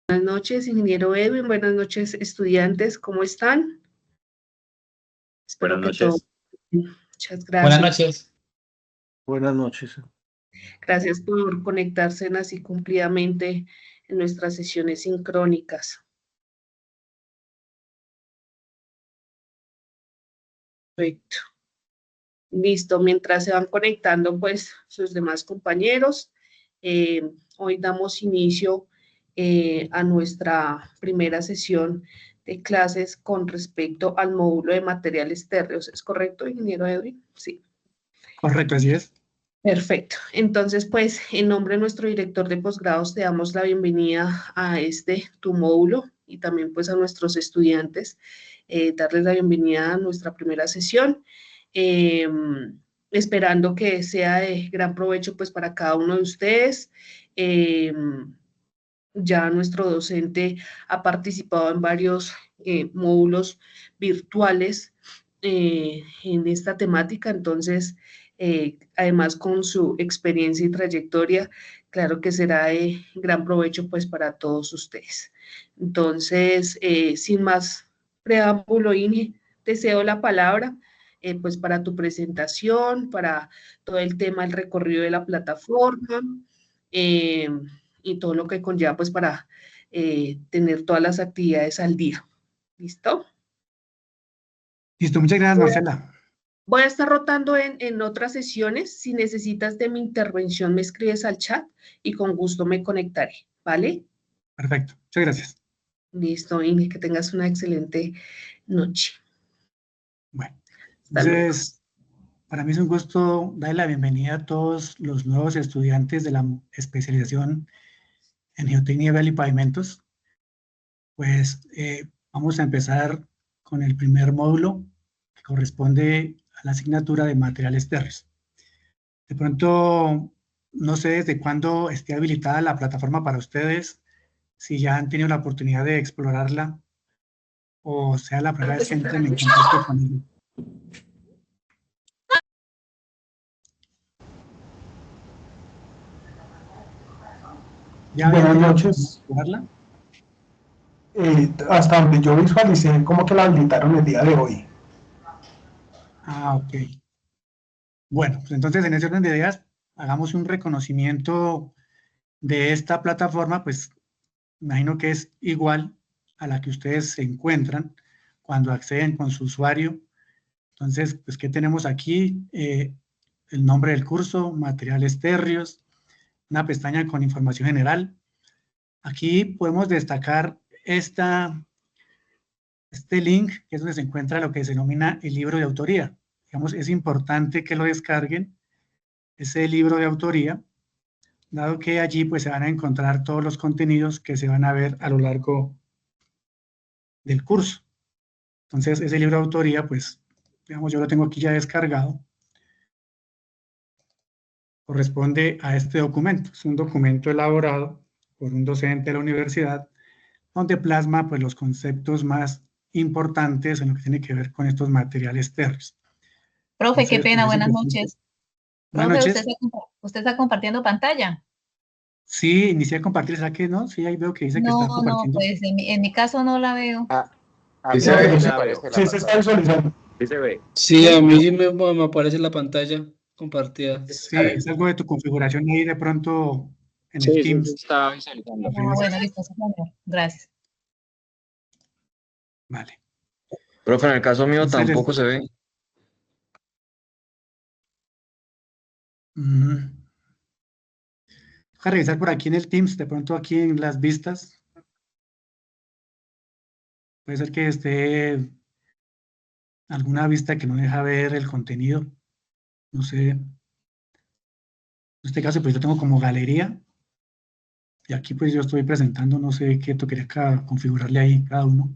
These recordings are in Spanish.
Buenas noches, ingeniero Edwin. Buenas noches, estudiantes. ¿Cómo están? Espero Buenas que todo. noches. Muchas Buenas gracias. noches. Buenas noches. Gracias por conectarse así cumplidamente en nuestras sesiones sincrónicas. Perfecto. Listo. Mientras se van conectando, pues, sus demás compañeros, hoy damos inicio a nuestra primera sesión de clases con respecto al módulo de materiales térreos. ¿Es correcto, ingeniero Edwin? Sí. Correcto, así es. Perfecto. Entonces, pues, en nombre de nuestro director de posgrados, te damos la bienvenida a tu módulo, y también, pues, a nuestros estudiantes, darles la bienvenida a nuestra primera sesión, eh, esperando que sea de gran provecho, pues, para cada uno de ustedes. Ya nuestro docente ha participado en varios módulos virtuales en esta temática, entonces, además con su experiencia y trayectoria, claro que será de gran provecho pues para todos ustedes. Entonces, sin más preámbulo, Inge, te cedo la palabra pues para tu presentación, para todo el tema, el recorrido de la plataforma. Eh, y todo lo que conlleva pues para tener todas las actividades al día. ¿Listo? Listo, muchas gracias, Marcela. Voy a estar rotando en otras sesiones. Si necesitas de mi intervención, me escribes al chat y con gusto me conectaré, ¿vale? Perfecto, muchas gracias. Listo, Inge, que tengas una excelente noche. Bueno, Hasta luego. entonces, para mí es un gusto darle la bienvenida a todos los nuevos estudiantes de la especialización en geotecnia vial y pavimentos. Pues vamos a empezar con el primer módulo que corresponde a la asignatura de materiales térreos. De pronto, no sé desde cuándo esté habilitada la plataforma para ustedes, si ya han tenido la oportunidad de explorarla o sea la primera vez que entren en contacto con ella. ¿Ya habían Buenas tenido la noches. oportunidad de explorarla? Hasta donde yo visualicé, como que la habilitaron el día de hoy. Ah, ok. Bueno, pues entonces en ese orden de ideas, hagamos un reconocimiento de esta plataforma, pues imagino que es igual a la que ustedes se encuentran cuando acceden con su usuario. Entonces, pues, ¿qué tenemos aquí? El nombre del curso, materiales térreos, una pestaña con información general. Aquí podemos destacar este link, que es donde se encuentra lo que se denomina el libro de autoría. Digamos, es importante que lo descarguen, ese libro de autoría, dado que allí pues se van a encontrar todos los contenidos que se van a ver a lo largo del curso. Entonces, ese libro de autoría, pues, digamos, yo lo tengo aquí ya descargado, corresponde a este documento. Es un documento elaborado por un docente de la universidad, donde plasma pues los conceptos más importantes en lo que tiene que ver con estos materiales térreos. Profe, Entonces, qué pena, pues, es buenas importante. noches. Buenas Profe, noches. ¿usted está compartiendo pantalla? Sí, inicié a compartir, ¿sabes qué? No, sí, ahí veo que dice que está No, compartiendo. pues en mi caso no la veo. Sí se No, ve, pero me sí, aparece la sí se está pantalla. visualizando. Sí se ve. Sí, a mí sí me aparece la pantalla compartida. Sí, es algo de tu configuración ahí de pronto en el Sí, sí se Teams. está visualizando. Ah, bueno, listo, señor. Gracias. Vale. Profe, en el caso mío Entonces, tampoco se ve. Deja revisar por aquí en el Teams, de pronto aquí en las vistas. Puede ser que esté alguna vista que no deja ver el contenido. No sé. En este caso, pues yo tengo como galería. Y aquí pues yo estoy presentando, no sé qué tocaría configurarle ahí cada uno.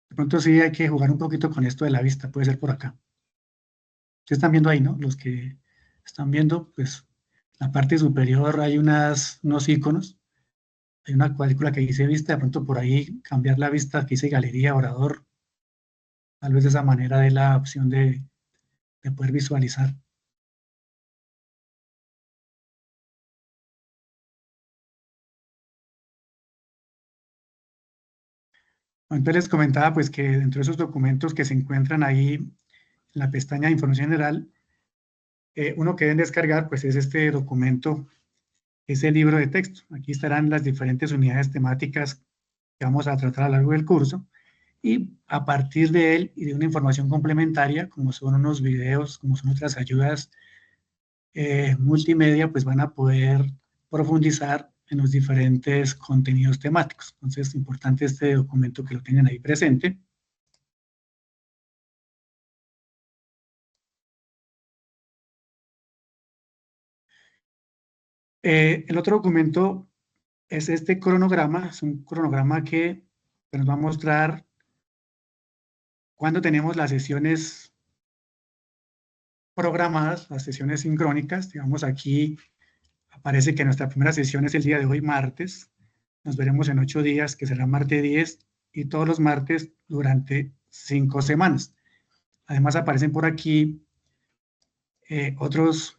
De pronto sí hay que jugar un poquito con esto de la vista, puede ser por acá. Ustedes están viendo ahí, ¿no? Los que están viendo, pues en la parte superior hay unos iconos. Hay una cuadrícula que dice vista, de pronto por ahí cambiar la vista que dice galería, orador. Tal vez de esa manera de la opción de poder visualizar. Entonces les comentaba pues que dentro de esos documentos que se encuentran ahí en la pestaña de información general, uno que deben descargar pues es este documento, es el libro de texto. Aquí estarán las diferentes unidades temáticas que vamos a tratar a lo largo del curso, y a partir de él y de una información complementaria, como son unos videos, como son otras ayudas multimedia, pues van a poder profundizar en los diferentes contenidos temáticos. Entonces es importante este documento que lo tengan ahí presente. El otro documento es este cronograma, es un cronograma que nos va a mostrar cuándo tenemos las sesiones programadas, las sesiones sincrónicas. Digamos, aquí aparece que nuestra primera sesión es el día de hoy, martes. Nos veremos en 8 días, que será martes 10, y todos los martes durante 5 semanas. Además aparecen por aquí otros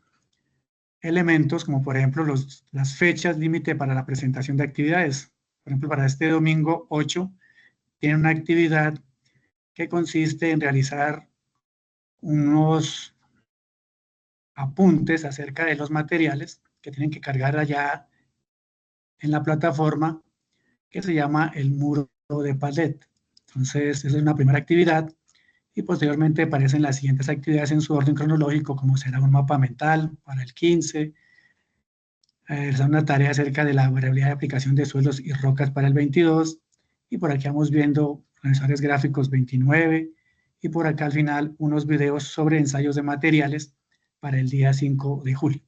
elementos, como por ejemplo las fechas límite para la presentación de actividades. Por ejemplo, para este domingo 8, tiene una actividad que consiste en realizar unos apuntes acerca de los materiales que tienen que cargar allá en la plataforma, que se llama el muro de Padlet. Entonces, esa es una primera actividad, y posteriormente aparecen las siguientes actividades en su orden cronológico, como será un mapa mental para el 15, una tarea acerca de la variabilidad de aplicación de suelos y rocas para el 22, y por aquí vamos viendo profesores gráficos 29, y por acá al final unos videos sobre ensayos de materiales para el día 5 de julio.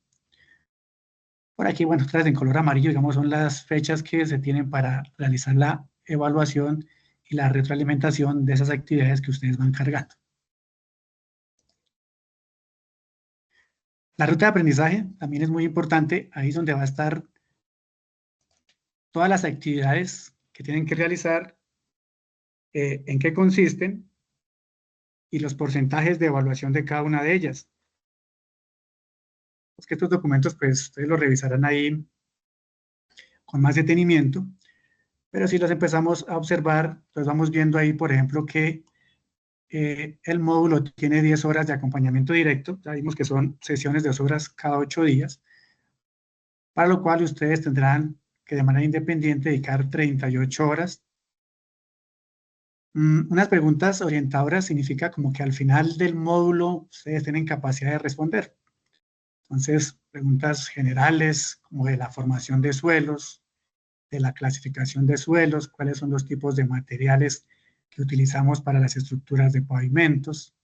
Por aquí, bueno, otras en color amarillo, digamos, son las fechas que se tienen para realizar la evaluación y la retroalimentación de esas actividades que ustedes van cargando. La ruta de aprendizaje también es muy importante. Ahí es donde va a estar todas las actividades que tienen que realizar, en qué consisten y los porcentajes de evaluación de cada una de ellas. Es que estos documentos, pues, ustedes los revisarán ahí con más detenimiento, pero si los empezamos a observar, pues vamos viendo ahí, por ejemplo, que el módulo tiene 10 horas de acompañamiento directo. Ya vimos que son sesiones de 2 horas cada 8 días, para lo cual ustedes tendrán que de manera independiente dedicar 38 horas. Unas preguntas orientadoras significa como que al final del módulo ustedes tienen capacidad de responder. Entonces, preguntas generales como de la formación de suelos, de la clasificación de suelos, cuáles son los tipos de materiales que utilizamos para las estructuras de pavimentos.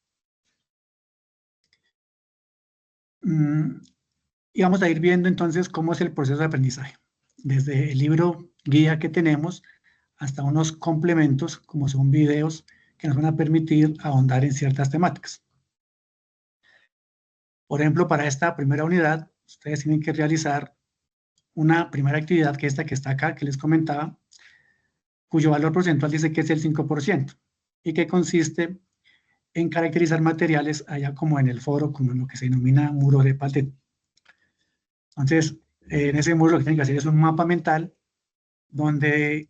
Y vamos a ir viendo entonces cómo es el proceso de aprendizaje. Desde el libro guía que tenemos hasta unos complementos, como son videos, que nos van a permitir ahondar en ciertas temáticas. Por ejemplo, para esta primera unidad, ustedes tienen que realizar una primera actividad, que esta que está acá, que les comentaba, cuyo valor porcentual dice que es el 5%, y que consiste en caracterizar materiales allá como en el foro, como en lo que se denomina muro de Padlet. Entonces, en ese muro lo que tienen que hacer es un mapa mental, donde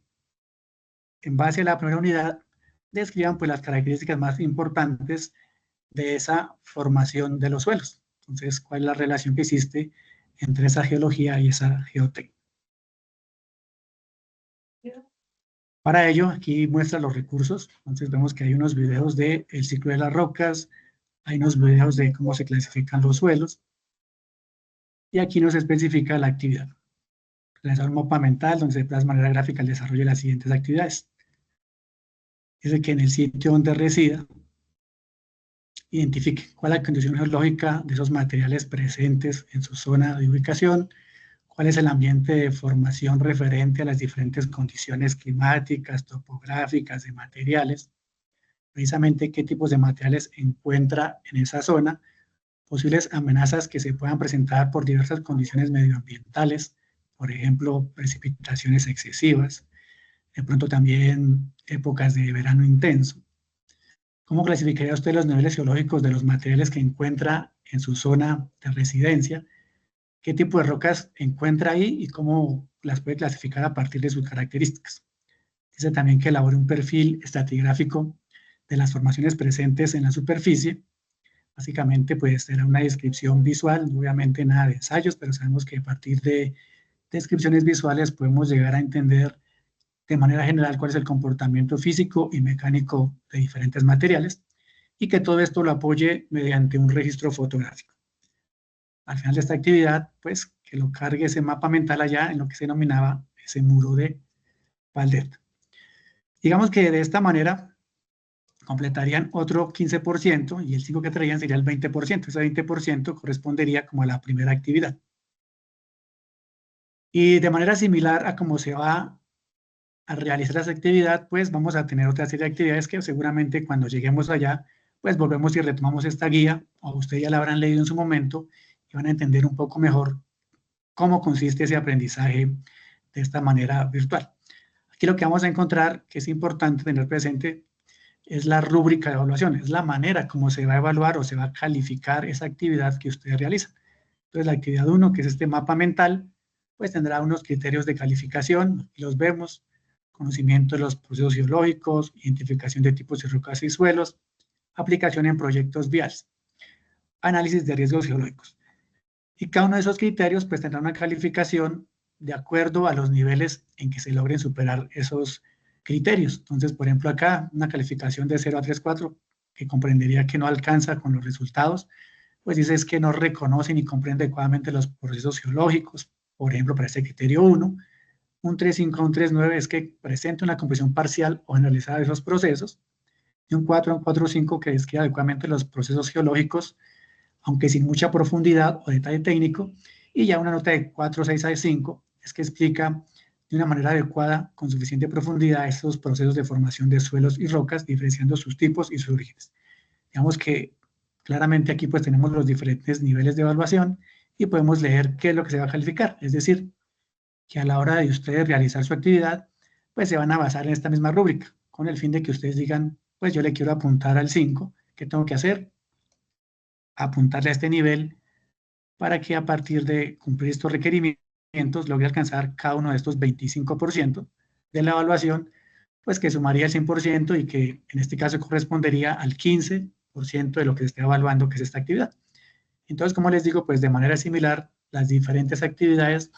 en base a la primera unidad describan pues las características más importantes de esa formación de los suelos. Entonces, ¿cuál es la relación que existe entre esa geología y esa geotecnia? Para ello, aquí muestra los recursos. Entonces vemos que hay unos videos del ciclo de las rocas, hay unos videos de cómo se clasifican los suelos, y aquí nos especifica la actividad. Realizar un mapa mental donde se plasma de manera gráfica el desarrollo de las siguientes actividades. Dice que en el sitio donde resida, identifique cuál es la condición geológica de esos materiales presentes en su zona de ubicación, cuál es el ambiente de formación referente a las diferentes condiciones climáticas, topográficas, de materiales, precisamente qué tipos de materiales encuentra en esa zona, posibles amenazas que se puedan presentar por diversas condiciones medioambientales, por ejemplo, precipitaciones excesivas, de pronto también épocas de verano intenso. ¿Cómo clasificaría usted los niveles geológicos de los materiales que encuentra en su zona de residencia? ¿Qué tipo de rocas encuentra ahí y cómo las puede clasificar a partir de sus características? Dice también que elabore un perfil estratigráfico de las formaciones presentes en la superficie. Básicamente, pues, será una descripción visual, obviamente nada de ensayos, pero sabemos que a partir de descripciones visuales podemos llegar a entender de manera general cuál es el comportamiento físico y mecánico de diferentes materiales y que todo esto lo apoye mediante un registro fotográfico. Al final de esta actividad, pues, que lo cargue ese mapa mental allá en lo que se denominaba ese muro de Valdet. Digamos que de esta manera completarían otro 15% y el 5% que traían sería el 20%. Ese 20% correspondería como a la primera actividad. Y de manera similar a cómo se va a realizar esa actividad, pues vamos a tener otra serie de actividades que seguramente cuando lleguemos allá, pues volvemos y retomamos esta guía, o ustedes ya la habrán leído en su momento, y van a entender un poco mejor cómo consiste ese aprendizaje de esta manera virtual. Aquí lo que vamos a encontrar, que es importante tener presente, es la rúbrica de evaluación, es la manera como se va a evaluar o se va a calificar esa actividad que ustedes realizan. Entonces, la actividad 1, que es este mapa mental, pues tendrá unos criterios de calificación, y los vemos: conocimiento de los procesos geológicos, identificación de tipos de rocas y suelos, aplicación en proyectos viales, análisis de riesgos geológicos. Y cada uno de esos criterios pues tendrá una calificación de acuerdo a los niveles en que se logren superar esos criterios. Entonces, por ejemplo, acá una calificación de 0 a 3,4, que comprendería que no alcanza con los resultados, pues dice es que no reconoce ni comprende adecuadamente los procesos geológicos, por ejemplo, para este criterio 1. Un 3,5 a un 3,9 es que presenta una comprensión parcial o generalizada de esos procesos. Y un 4 a un 4,5 que describe adecuadamente los procesos geológicos, aunque sin mucha profundidad o detalle técnico. Y ya una nota de 4,6 a 5 es que explica de una manera adecuada, con suficiente profundidad, estos procesos de formación de suelos y rocas, diferenciando sus tipos y sus orígenes. Digamos que claramente aquí pues tenemos los diferentes niveles de evaluación y podemos leer qué es lo que se va a calificar. Es decir, que a la hora de ustedes realizar su actividad, pues se van a basar en esta misma rúbrica, con el fin de que ustedes digan, pues yo le quiero apuntar al 5, ¿qué tengo que hacer? Apuntarle a este nivel para que a partir de cumplir estos requerimientos logre alcanzar cada uno de estos 25% de la evaluación, pues que sumaría el 100% y que en este caso correspondería al 15% de lo que se está evaluando, que es esta actividad. Entonces, como les digo, pues de manera similar, las diferentes actividades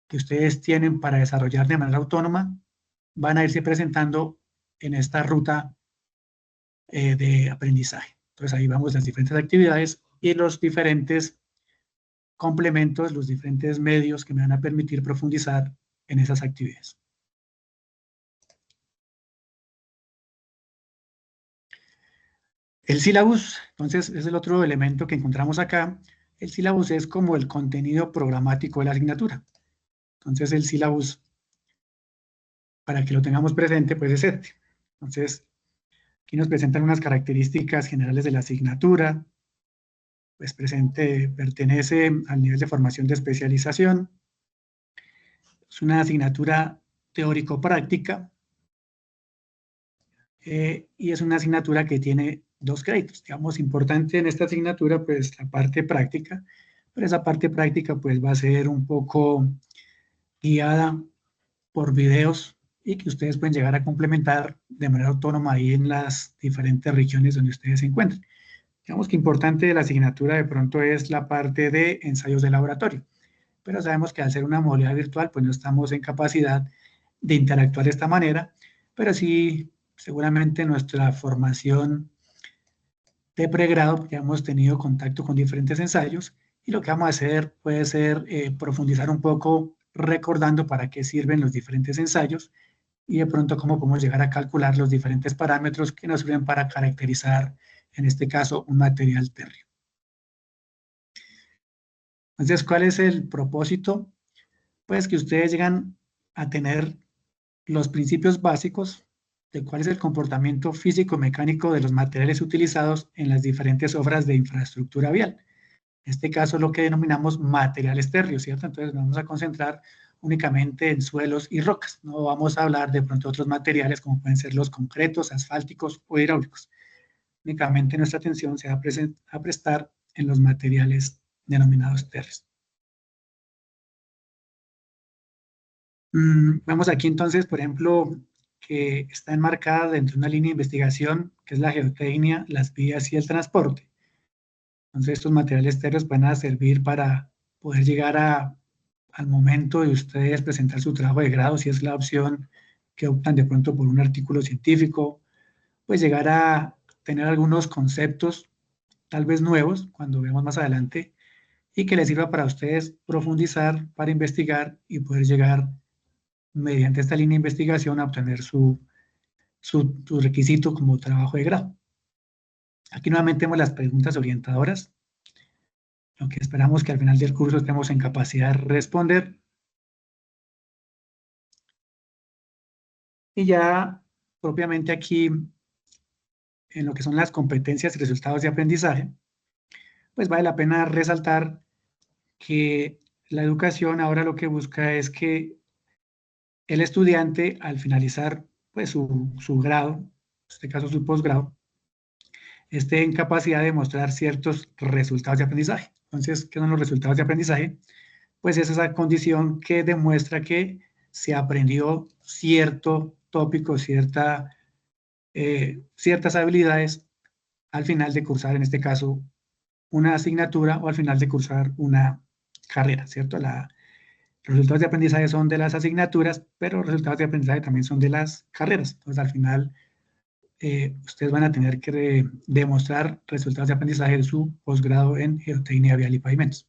que ustedes tienen para desarrollar de manera autónoma van a irse presentando en esta ruta de aprendizaje. Entonces ahí vamos las diferentes actividades y los diferentes complementos, los diferentes medios que me van a permitir profundizar en esas actividades. El sílabus, entonces, es el otro elemento que encontramos acá. El sílabus es como el contenido programático de la asignatura. Entonces, el sílabus, para que lo tengamos presente, pues es este. Entonces, aquí nos presentan unas características generales de la asignatura. Pues pertenece al nivel de formación de especialización. Es una asignatura teórico-práctica y es una asignatura que tiene 2 créditos. Digamos, importante en esta asignatura, pues la parte práctica, pero esa parte práctica pues va a ser un poco guiada por videos y que ustedes pueden llegar a complementar de manera autónoma ahí en las diferentes regiones donde ustedes se encuentren. Digamos que importante de la asignatura de pronto es la parte de ensayos de laboratorio, pero sabemos que al ser una modalidad virtual, pues no estamos en capacidad de interactuar de esta manera, pero sí seguramente nuestra formación de pregrado ya hemos tenido contacto con diferentes ensayos y lo que vamos a hacer puede ser profundizar un poco recordando para qué sirven los diferentes ensayos y de pronto cómo podemos llegar a calcular los diferentes parámetros que nos sirven para caracterizar, en este caso, un material térreo. Entonces, ¿cuál es el propósito? Pues que ustedes llegan a tener los principios básicos de cuál es el comportamiento físico-mecánico de los materiales utilizados en las diferentes obras de infraestructura vial. En este caso, lo que denominamos materiales térreos, ¿cierto? Entonces, nos vamos a concentrar únicamente en suelos y rocas. No vamos a hablar de pronto de otros materiales como pueden ser los concretos, asfálticos o hidráulicos. Únicamente nuestra atención se va a prestar en los materiales denominados térreos. Vamos aquí entonces, por ejemplo, que está enmarcada dentro de una línea de investigación que es la geotecnia, las vías y el transporte. Entonces estos materiales térreos van a servir para poder llegar al momento de ustedes presentar su trabajo de grado, si es la opción que optan de pronto por un artículo científico, pues llegar a tener algunos conceptos tal vez nuevos, cuando veamos más adelante, y que les sirva para ustedes profundizar, para investigar y poder llegar mediante esta línea de investigación a obtener su requisito como trabajo de grado. Aquí nuevamente vemos las preguntas orientadoras, lo que esperamos que al final del curso estemos en capacidad de responder. Y ya propiamente aquí, en lo que son las competencias y resultados de aprendizaje, pues vale la pena resaltar que la educación ahora lo que busca es que el estudiante, al finalizar pues, su grado, en este caso su posgrado, esté en capacidad de mostrar ciertos resultados de aprendizaje. Entonces, ¿qué son los resultados de aprendizaje? Pues es esa condición que demuestra que se aprendió cierto tópico, ciertas habilidades al final de cursar, en este caso, una asignatura o al final de cursar una carrera, ¿cierto? Los resultados de aprendizaje son de las asignaturas, pero los resultados de aprendizaje también son de las carreras. Entonces, al final, ustedes van a tener que demostrar resultados de aprendizaje de su posgrado en geotecnia vial y pavimentos.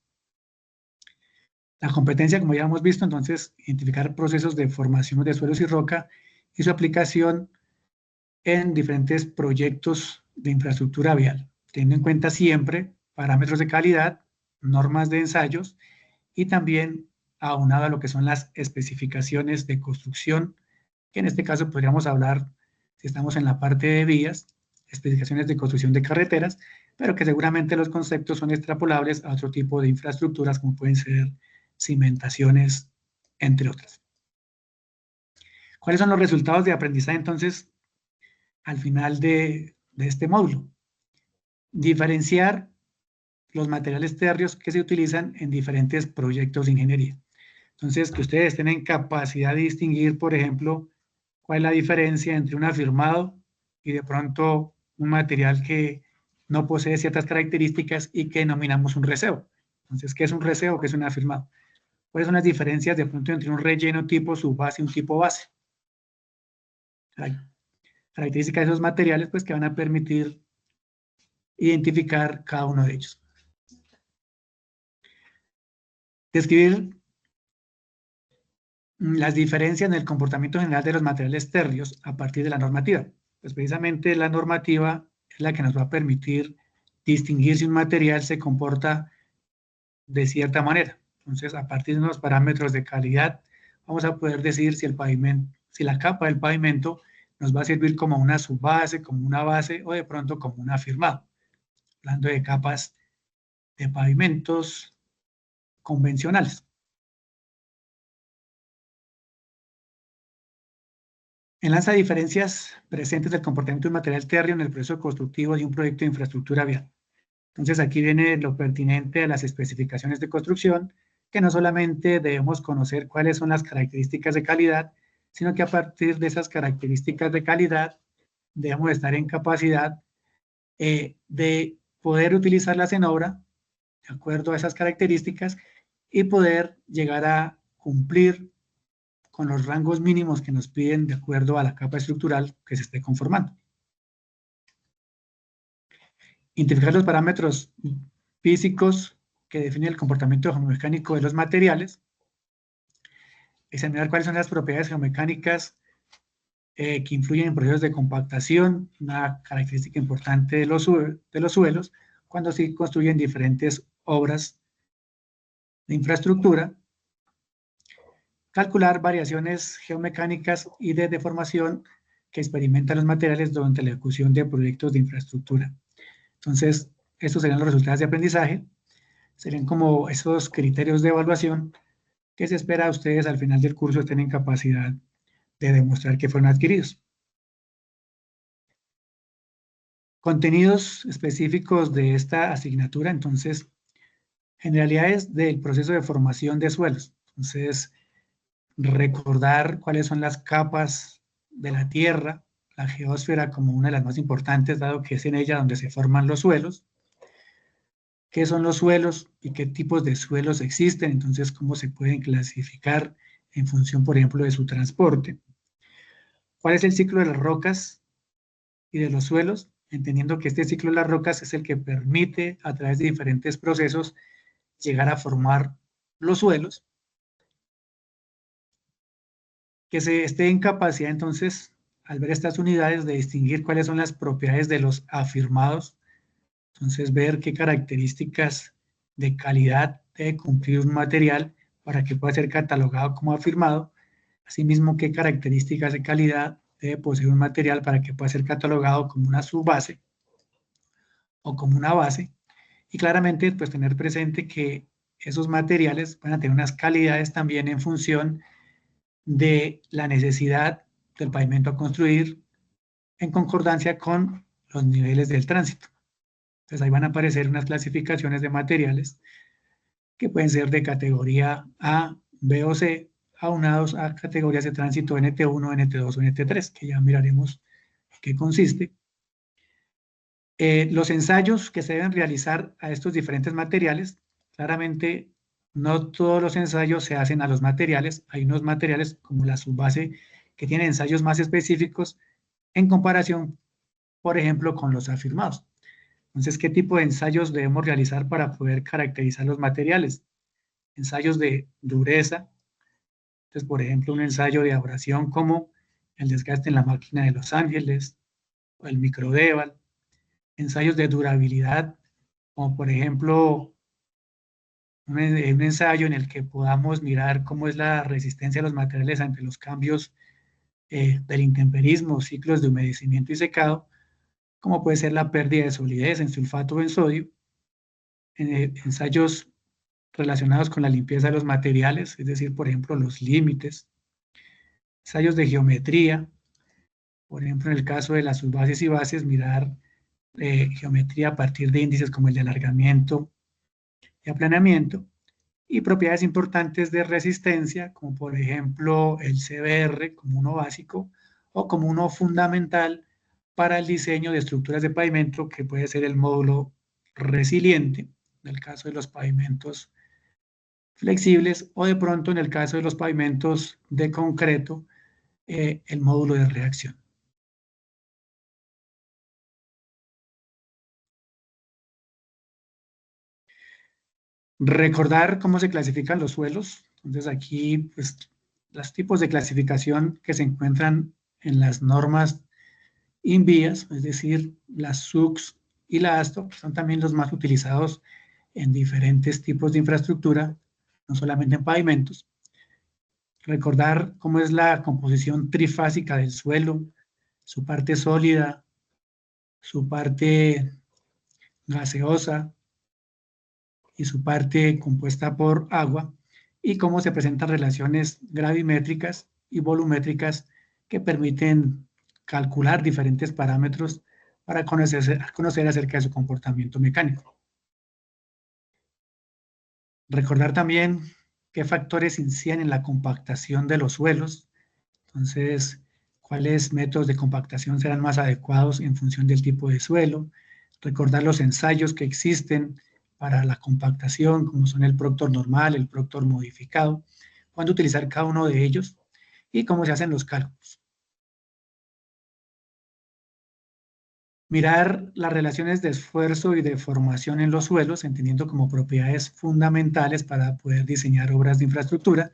La competencia, como ya hemos visto, entonces, identificar procesos de formación de suelos y roca y su aplicación en diferentes proyectos de infraestructura vial, teniendo en cuenta siempre parámetros de calidad, normas de ensayos y también aunado a lo que son las especificaciones de construcción, que en este caso podríamos hablar, si estamos en la parte de vías, especificaciones de construcción de carreteras, pero que seguramente los conceptos son extrapolables a otro tipo de infraestructuras, como pueden ser cimentaciones, entre otras. ¿Cuáles son los resultados de aprendizaje, entonces, al final de este módulo? Diferenciar los materiales térreos que se utilizan en diferentes proyectos de ingeniería. Entonces, que ustedes tengan capacidad de distinguir, por ejemplo, cuál es la diferencia entre un afirmado y de pronto un material que no posee ciertas características y que denominamos un reseo. Entonces, ¿qué es un reseo? ¿Qué es un afirmado? ¿Cuáles son las diferencias de pronto entre un relleno tipo subbase y un tipo base? Características de esos materiales pues, que van a permitir identificar cada uno de ellos. Describir las diferencias en el comportamiento general de los materiales térreos a partir de la normativa. Pues precisamente la normativa es la que nos va a permitir distinguir si un material se comporta de cierta manera. Entonces, a partir de unos parámetros de calidad, vamos a poder decir si el pavimento, si la capa del pavimento nos va a servir como una subbase, como una base o de pronto como un afirmado. Hablando de capas de pavimentos convencionales. Enlaza diferencias presentes del comportamiento de un material térreo en el proceso constructivo de un proyecto de infraestructura vial. Entonces aquí viene lo pertinente a las especificaciones de construcción, que no solamente debemos conocer cuáles son las características de calidad, sino que a partir de esas características de calidad debemos estar en capacidad de poder utilizarlas en obra, de acuerdo a esas características, y poder llegar a cumplir con los rangos mínimos que nos piden de acuerdo a la capa estructural que se esté conformando. Identificar los parámetros físicos que definen el comportamiento geomecánico de los materiales. Examinar cuáles son las propiedades geomecánicas que influyen en procesos de compactación, una característica importante de los suelos, cuando se construyen diferentes obras de infraestructura. Calcular variaciones geomecánicas y de deformación que experimentan los materiales durante la ejecución de proyectos de infraestructura. Entonces, estos serían los resultados de aprendizaje, serían como esos criterios de evaluación que se espera a ustedes al final del curso estén en capacidad de demostrar que fueron adquiridos. Contenidos específicos de esta asignatura, entonces, generalidades del proceso de formación de suelos. Entonces, recordar cuáles son las capas de la Tierra, la geósfera como una de las más importantes, dado que es en ella donde se forman los suelos. ¿Qué son los suelos y qué tipos de suelos existen? Entonces, ¿cómo se pueden clasificar en función, por ejemplo, de su transporte? ¿Cuál es el ciclo de las rocas y de los suelos? Entendiendo que este ciclo de las rocas es el que permite, a través de diferentes procesos, llegar a formar los suelos, que se esté en capacidad, entonces, al ver estas unidades, de distinguir cuáles son las propiedades de los afirmados. Entonces, ver qué características de calidad debe cumplir un material para que pueda ser catalogado como afirmado. Asimismo, qué características de calidad debe poseer un material para que pueda ser catalogado como una subbase o como una base. Y claramente, pues tener presente que esos materiales van a tener unas calidades también en función de la necesidad del pavimento a construir en concordancia con los niveles del tránsito. Entonces ahí van a aparecer unas clasificaciones de materiales que pueden ser de categoría A, B o C, aunados a categorías de tránsito NT1, NT2 o NT3, que ya miraremos en qué consiste. Los ensayos que se deben realizar a estos diferentes materiales, claramente no todos los ensayos se hacen a los materiales, hay unos materiales como la subbase que tienen ensayos más específicos en comparación, por ejemplo, con los afirmados. Entonces, ¿qué tipo de ensayos debemos realizar para poder caracterizar los materiales? Ensayos de dureza. Entonces, por ejemplo, un ensayo de abrasión como el desgaste en la máquina de Los Ángeles o el microdeval. Ensayos de durabilidad, como por ejemplo un ensayo en el que podamos mirar cómo es la resistencia de los materiales ante los cambios del intemperismo, ciclos de humedecimiento y secado, como puede ser la pérdida de solidez en sulfato o en sodio, ensayos relacionados con la limpieza de los materiales, es decir, por ejemplo, los límites, ensayos de geometría, por ejemplo, en el caso de las subbases y bases, mirar geometría a partir de índices como el de alargamiento y aplanamiento, y propiedades importantes de resistencia, como por ejemplo el CBR como uno básico o como uno fundamental para el diseño de estructuras de pavimento, que puede ser el módulo resiliente, en el caso de los pavimentos flexibles, o de pronto en el caso de los pavimentos de concreto, el módulo de reacción. Recordar cómo se clasifican los suelos. Entonces aquí, pues, los tipos de clasificación que se encuentran en las normas INVIAS, es decir, las SUCS y la ASTO, que son también los más utilizados en diferentes tipos de infraestructura, no solamente en pavimentos. Recordar cómo es la composición trifásica del suelo, su parte sólida, su parte gaseosa y su parte compuesta por agua, y cómo se presentan relaciones gravimétricas y volumétricas que permiten calcular diferentes parámetros para conocer acerca de su comportamiento mecánico. Recordar también qué factores inciden en la compactación de los suelos. Entonces, cuáles métodos de compactación serán más adecuados en función del tipo de suelo. Recordar los ensayos que existen para la compactación, como son el Proctor normal, el Proctor modificado, cuándo utilizar cada uno de ellos y cómo se hacen los cálculos. Mirar las relaciones de esfuerzo y de formación en los suelos, entendiendo como propiedades fundamentales para poder diseñar obras de infraestructura.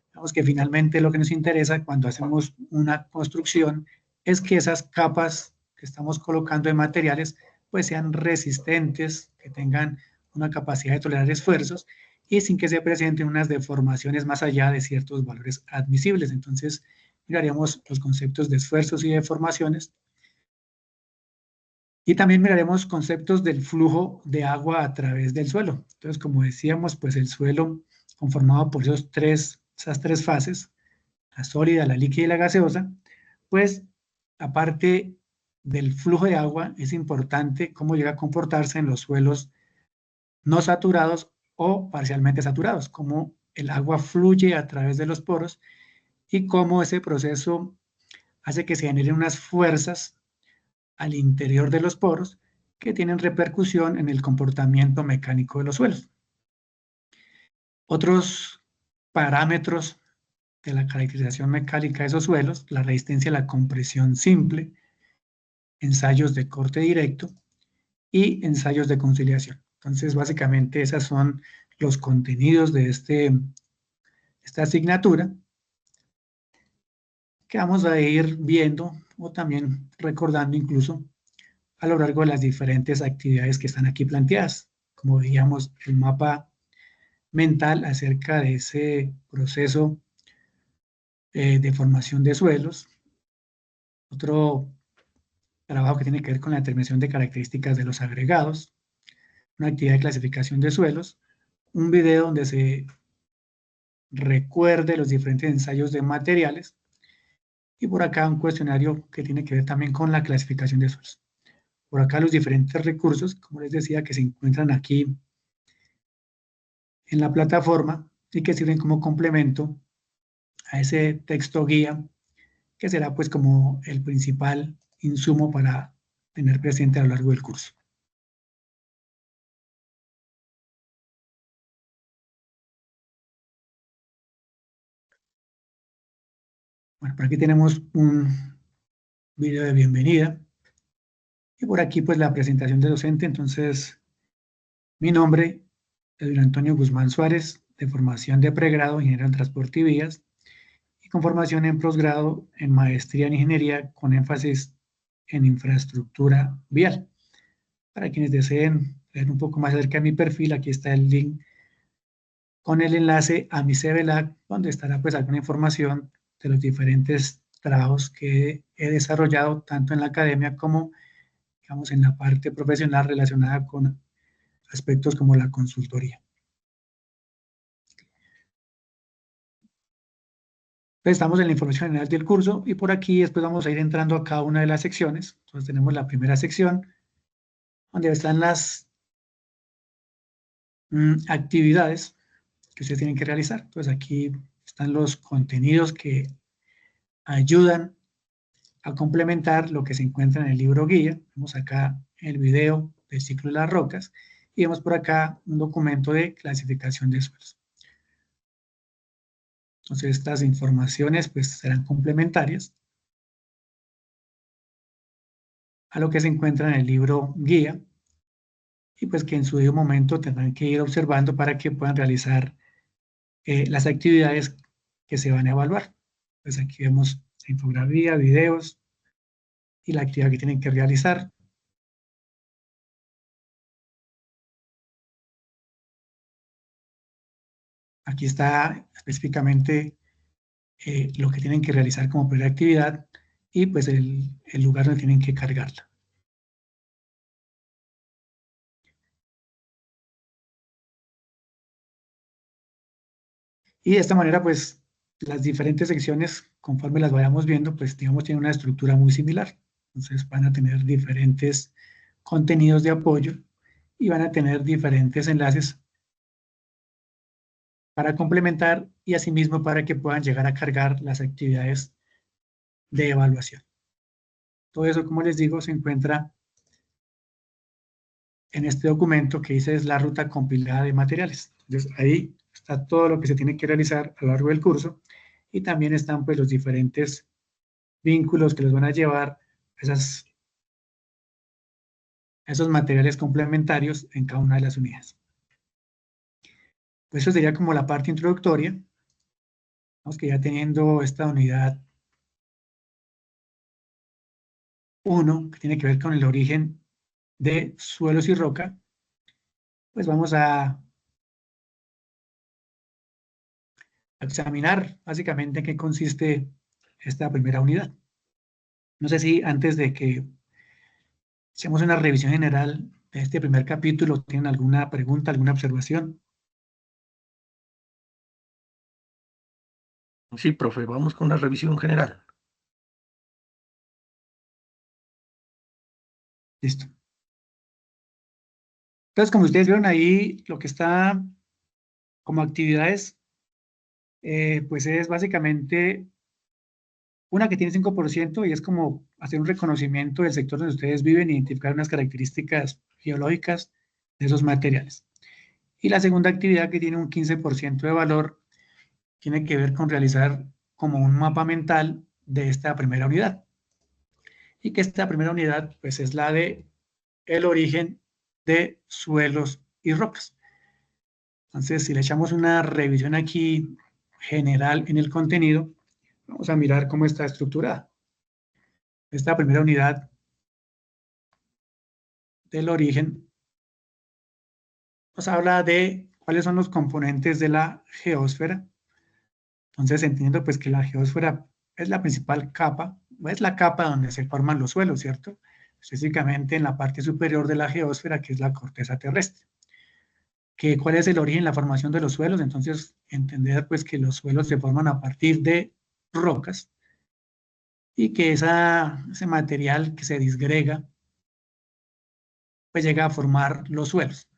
Digamos que finalmente lo que nos interesa cuando hacemos una construcción es que esas capas que estamos colocando de materiales pues sean resistentes, que tengan una capacidad de tolerar esfuerzos y sin que se presenten unas deformaciones más allá de ciertos valores admisibles. Entonces, miraremos los conceptos de esfuerzos y deformaciones. Y también miraremos conceptos del flujo de agua a través del suelo. Entonces, como decíamos, pues el suelo conformado por esas tres fases, la sólida, la líquida y la gaseosa, pues aparte del flujo de agua, es importante cómo llega a comportarse en los suelos no saturados o parcialmente saturados, cómo el agua fluye a través de los poros y cómo ese proceso hace que se generen unas fuerzas al interior de los poros que tienen repercusión en el comportamiento mecánico de los suelos. Otros parámetros de la caracterización mecánica de esos suelos, la resistencia a la compresión simple, ensayos de corte directo y ensayos de conciliación. Entonces, básicamente, esos son los contenidos de esta asignatura que vamos a ir viendo o también recordando incluso a lo largo de las diferentes actividades que están aquí planteadas. Como veíamos, el mapa mental acerca de ese proceso de formación de suelos. Otro trabajo que tiene que ver con la determinación de características de los agregados. Una actividad de clasificación de suelos. Un video donde se recuerde los diferentes ensayos de materiales. Y por acá un cuestionario que tiene que ver también con la clasificación de suelos. Por acá los diferentes recursos, como les decía, que se encuentran aquí en la plataforma y que sirven como complemento a ese texto guía, que será pues como el principal insumo para tener presente a lo largo del curso. Bueno, por aquí tenemos un video de bienvenida. Y por aquí pues la presentación del docente. Entonces, mi nombre es Luis Antonio Guzmán Suárez, de formación de pregrado, ingeniero en transporte y vías, y con formación en posgrado en maestría en ingeniería con énfasis en infraestructura vial. Para quienes deseen ver un poco más acerca de mi perfil, aquí está el link con el enlace a mi CVLAC, donde estará pues alguna información de los diferentes trabajos que he desarrollado tanto en la academia como, digamos, en la parte profesional relacionada con aspectos como la consultoría. Entonces, estamos en la información general del curso y por aquí después vamos a ir entrando a cada una de las secciones. Entonces tenemos la primera sección donde están las actividades que ustedes tienen que realizar. Entonces aquí están los contenidos que ayudan a complementar lo que se encuentra en el libro guía. Vemos acá el video del ciclo de las rocas y vemos por acá un documento de clasificación de suelos. Entonces estas informaciones pues serán complementarias a lo que se encuentra en el libro guía y pues que en su debido momento tendrán que ir observando para que puedan realizar las actividades que se van a evaluar. Pues aquí vemos la infografía, videos y la actividad que tienen que realizar. Aquí está específicamente lo que tienen que realizar como primera actividad y pues el lugar donde tienen que cargarla. Y de esta manera, pues, las diferentes secciones, conforme las vayamos viendo, pues, digamos, tienen una estructura muy similar. Entonces, van a tener diferentes contenidos de apoyo y van a tener diferentes enlaces para complementar y asimismo para que puedan llegar a cargar las actividades de evaluación. Todo eso, como les digo, se encuentra en este documento que dice es la ruta compilada de materiales. Entonces, ahí está todo lo que se tiene que realizar a lo largo del curso y también están pues los diferentes vínculos que los van a llevar a esos materiales complementarios en cada una de las unidades. Pues eso sería como la parte introductoria. Vamos que ya teniendo esta unidad 1, que tiene que ver con el origen de suelos y roca, pues vamos a examinar básicamente en qué consiste esta primera unidad. No sé si antes de que hacemos una revisión general de este primer capítulo, ¿tienen alguna pregunta, alguna observación? Sí, profe, vamos con una revisión general. Listo. Entonces, como ustedes vieron ahí, lo que está como actividades, pues es básicamente Una que tiene 5% y es como hacer un reconocimiento del sector donde ustedes viven e identificar unas características geológicas de esos materiales. Y la segunda actividad, que tiene un 15% de valor, tiene que ver con realizar como un mapa mental de esta primera unidad. Y que esta primera unidad pues es la de el origen de suelos y rocas. Entonces, si le echamos una revisión aquí general en el contenido, vamos a mirar cómo está estructurada. Esta primera unidad del origen nos habla de cuáles son los componentes de la geósfera. Entonces, entendiendo pues que la geósfera es la principal capa, es la capa donde se forman los suelos, ¿cierto? Específicamente en la parte superior de la geósfera, que es la corteza terrestre. ¿Cuál es el origen, la formación de los suelos? Entonces, entender pues que los suelos se forman a partir de rocas y que ese material que se disgrega pues llega a formar los suelos.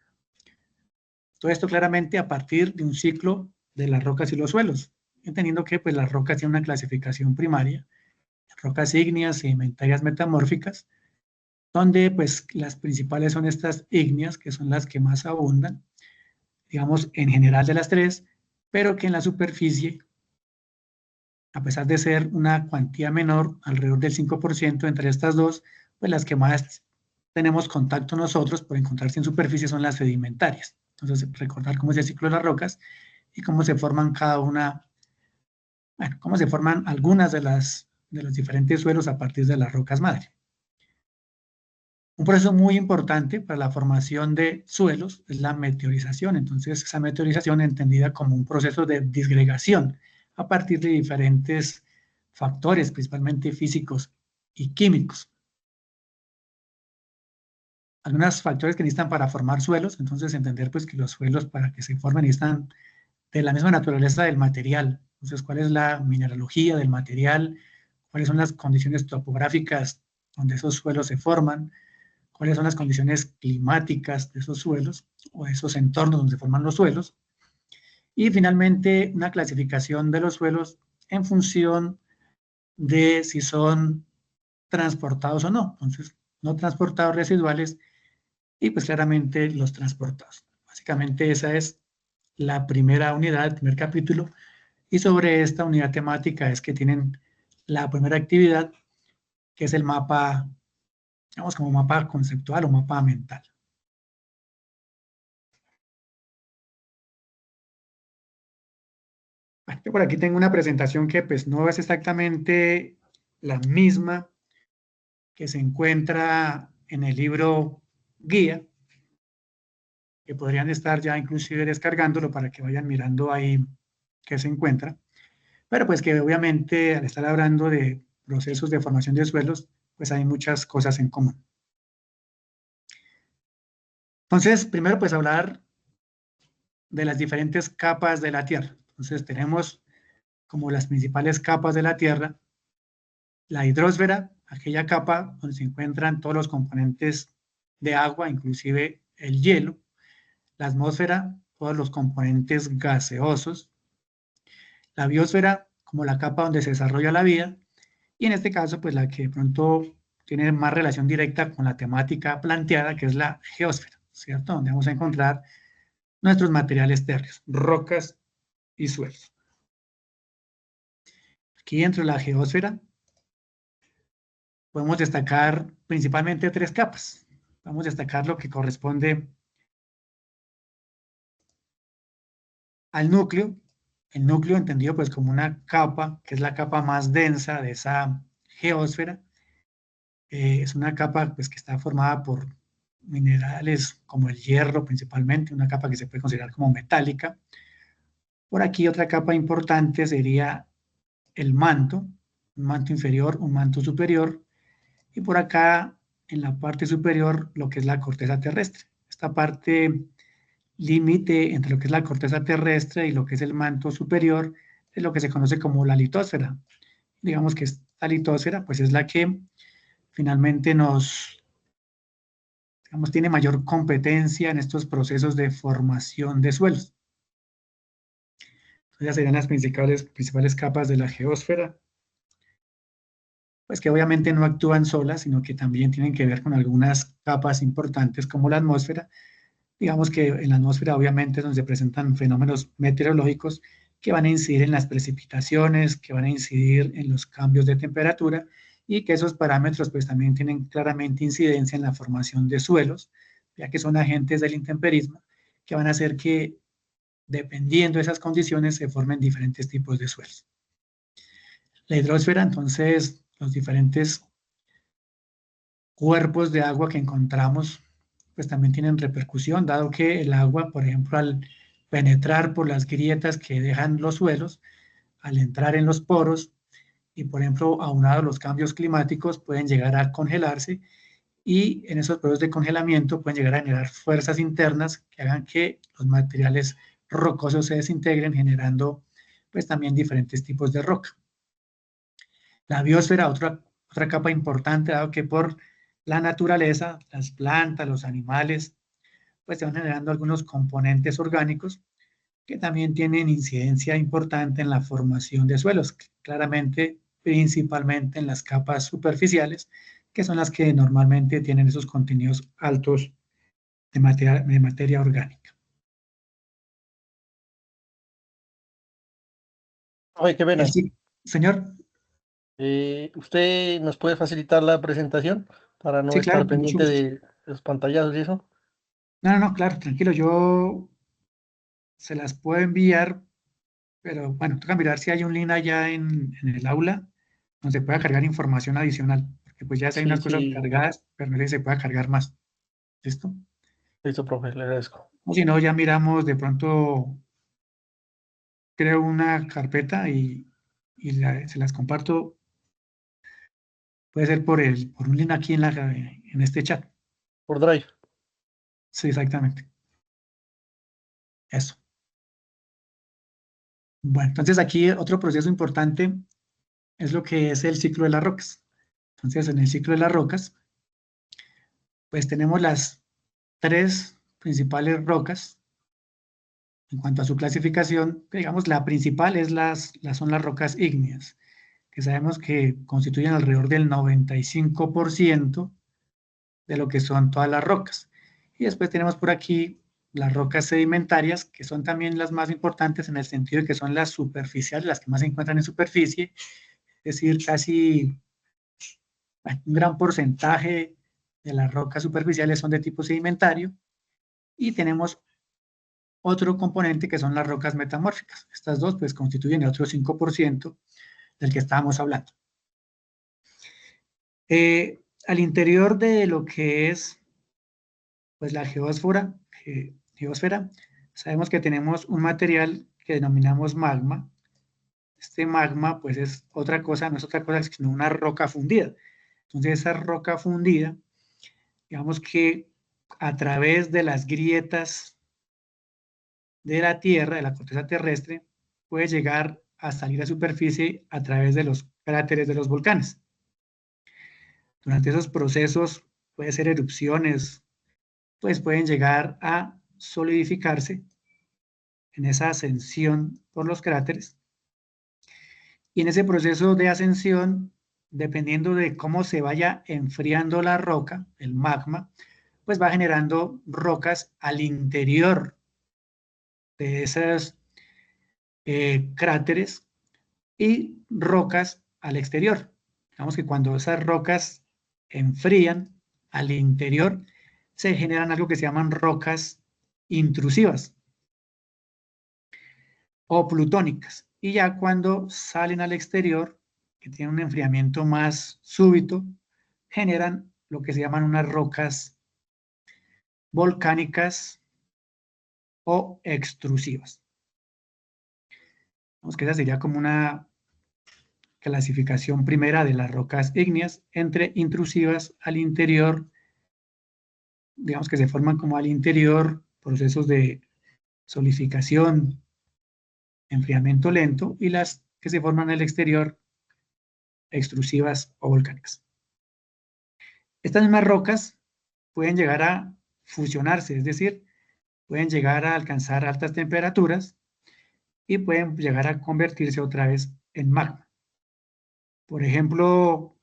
Todo esto claramente a partir de un ciclo de las rocas y los suelos, entendiendo que pues las rocas tienen una clasificación primaria, rocas ígneas, sedimentarias, metamórficas, donde pues las principales son estas ígneas, que son las que más abundan, digamos en general de las tres, pero que en la superficie, a pesar de ser una cuantía menor, alrededor del 5% entre estas dos, pues las que más tenemos contacto nosotros por encontrarse en superficie son las sedimentarias. Entonces, recordar cómo es el ciclo de las rocas y cómo se forman cada una, bueno, cómo se forman algunas de los diferentes suelos a partir de las rocas madre. Un proceso muy importante para la formación de suelos es la meteorización. Entonces, esa meteorización entendida como un proceso de disgregación a partir de diferentes factores, principalmente físicos y químicos. Algunos factores que necesitan para formar suelos, entonces entender pues que los suelos para que se formen necesitan de la misma naturaleza del material. Entonces, ¿cuál es la mineralogía del material? ¿Cuáles son las condiciones topográficas donde esos suelos se forman? ¿Cuáles son las condiciones climáticas de esos suelos o de esos entornos donde se forman los suelos? Y finalmente, una clasificación de los suelos en función de si son transportados o no. Entonces, no transportados residuales y pues claramente los transportados. Básicamente esa es la primera unidad, el primer capítulo, y sobre esta unidad temática es que tienen la primera actividad, que es el mapa, digamos como mapa conceptual o mapa mental. Bueno, yo por aquí tengo una presentación que pues no es exactamente la misma que se encuentra en el libro guía, que podrían estar ya inclusive descargándolo para que vayan mirando ahí qué se encuentra, pero pues que obviamente al estar hablando de procesos de formación de suelos, pues hay muchas cosas en común. Entonces, primero pues hablar de las diferentes capas de la Tierra. Entonces tenemos como las principales capas de la Tierra, la hidrosfera, aquella capa donde se encuentran todos los componentes de agua, inclusive el hielo, la atmósfera, todos los componentes gaseosos, la biosfera como la capa donde se desarrolla la vida, y en este caso pues la que de pronto tiene más relación directa con la temática planteada, que es la geósfera, ¿cierto? Donde vamos a encontrar nuestros materiales térreos, rocas y suelos. Aquí dentro de la geósfera podemos destacar principalmente tres capas. Vamos a destacar lo que corresponde al núcleo. El núcleo entendido pues como una capa, que es la capa más densa de esa geósfera. Es una capa pues que está formada por minerales como el hierro principalmente, una capa que se puede considerar como metálica. Por aquí otra capa importante sería el manto, un manto inferior, un manto superior, y por acá en la parte superior lo que es la corteza terrestre. Esta parte límite entre lo que es la corteza terrestre y lo que es el manto superior es lo que se conoce como la litosfera. Digamos que esta litosfera pues es la que finalmente tiene mayor competencia en estos procesos de formación de suelos. Entonces, serían las principales capas de la geósfera. pues que obviamente no actúan solas, sino que también tienen que ver con algunas capas importantes como la atmósfera. Digamos que en la atmósfera obviamente es donde se presentan fenómenos meteorológicos que van a incidir en las precipitaciones, que van a incidir en los cambios de temperatura y que esos parámetros pues también tienen claramente incidencia en la formación de suelos, ya que son agentes del intemperismo que van a hacer que dependiendo de esas condiciones se formen diferentes tipos de suelos. La hidrosfera, entonces, los diferentes cuerpos de agua que encontramos pues también tienen repercusión, dado que el agua, por ejemplo, al penetrar por las grietas que dejan los suelos, al entrar en los poros y, por ejemplo, aunado a los cambios climáticos, pueden llegar a congelarse y en esos procesos de congelamiento pueden llegar a generar fuerzas internas que hagan que los materiales rocosos se desintegren, generando pues también diferentes tipos de roca. La biosfera, otra capa importante, dado que por la naturaleza, las plantas, los animales, pues se van generando algunos componentes orgánicos que también tienen incidencia importante en la formación de suelos, claramente, principalmente en las capas superficiales, que son las que normalmente tienen esos contenidos altos de materia orgánica. Oye, qué pena. Señor. ¿Usted nos puede facilitar la presentación para no Sí, estar claro, con mucho pendiente gusto. de los pantallazos y eso? No, claro, tranquilo, yo se las puedo enviar, pero bueno, toca mirar si hay un link allá en el aula donde se pueda cargar información adicional, porque pues ya hay unas cosas Sí, cargadas, pero no sé si se pueda cargar más. ¿Listo? listo, profe, le agradezco. O si no, ya miramos de pronto, creo una carpeta y se las comparto. Puede ser por un link aquí en este chat. Por Drive. Sí, exactamente. Eso. Bueno, entonces aquí otro proceso importante es lo que es el ciclo de las rocas. Entonces, en el ciclo de las rocas, pues tenemos las tres principales rocas en cuanto a su clasificación. Digamos, la principal son las rocas ígneas, que sabemos que constituyen alrededor del 95% de lo que son todas las rocas. Y después tenemos por aquí las rocas sedimentarias, que son también las más importantes en el sentido de que son las superficiales, las que más se encuentran en superficie, es decir, casi un gran porcentaje de las rocas superficiales son de tipo sedimentario. Y tenemos otro componente que son las rocas metamórficas. Estas dos pues constituyen el otro 5% del que estábamos hablando. Al interior de lo que es pues la geósfera, sabemos que tenemos un material que denominamos magma. Este magma pues es otra cosa, no es otra cosa sino una roca fundida. Entonces esa roca fundida, digamos que a través de las grietas de la Tierra, de la corteza terrestre, puede llegar a salir a superficie a través de los cráteres de los volcanes. Durante esos procesos, puede ser erupciones, pues pueden llegar a solidificarse en esa ascensión por los cráteres. Y en ese proceso de ascensión, dependiendo de cómo se vaya enfriando la roca, el magma, pues va generando rocas al interior de esos cráteres y rocas al exterior. Digamos que cuando esas rocas enfrían al interior, se generan algo que se llaman rocas intrusivas o plutónicas. Y ya cuando salen al exterior, que tienen un enfriamiento más súbito, generan lo que se llaman unas rocas volcánicas o extrusivas. Digamos que esa sería como una clasificación primera de las rocas ígneas entre intrusivas al interior, digamos que se forman como al interior, procesos de solidificación, enfriamiento lento, y las que se forman al exterior, extrusivas o volcánicas. Estas mismas rocas pueden llegar a fusionarse, es decir, pueden llegar a alcanzar altas temperaturas y pueden llegar a convertirse otra vez en magma. Por ejemplo,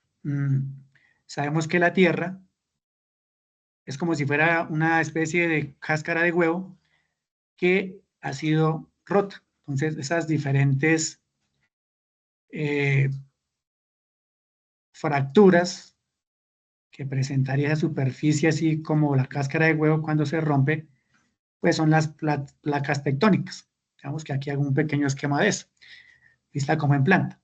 sabemos que la Tierra es como si fuera una especie de cáscara de huevo que ha sido rota. Entonces, esas diferentes fracturas que presentaría esa superficie así como la cáscara de huevo cuando se rompe, pues son las placas tectónicas. Digamos que aquí hago un pequeño esquema de eso, vista como en planta.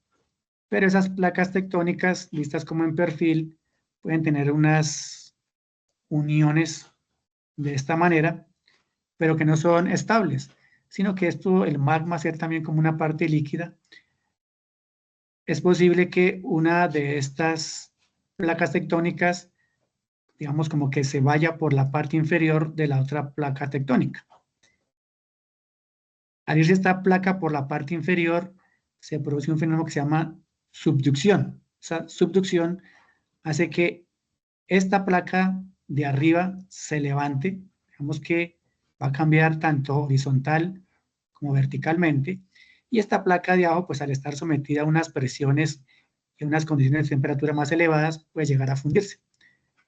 Pero esas placas tectónicas, vistas como en perfil, pueden tener unas uniones de esta manera, pero que no son estables, sino que esto, el magma, ser también como una parte líquida, es posible que una de estas placas tectónicas, digamos, como que se vaya por la parte inferior de la otra placa tectónica. Al irse esta placa por la parte inferior, se produce un fenómeno que se llama subducción. Esa subducción hace que esta placa de arriba se levante, digamos que va a cambiar tanto horizontal como verticalmente, y esta placa de abajo, pues al estar sometida a unas presiones y unas condiciones de temperatura más elevadas, puede llegar a fundirse.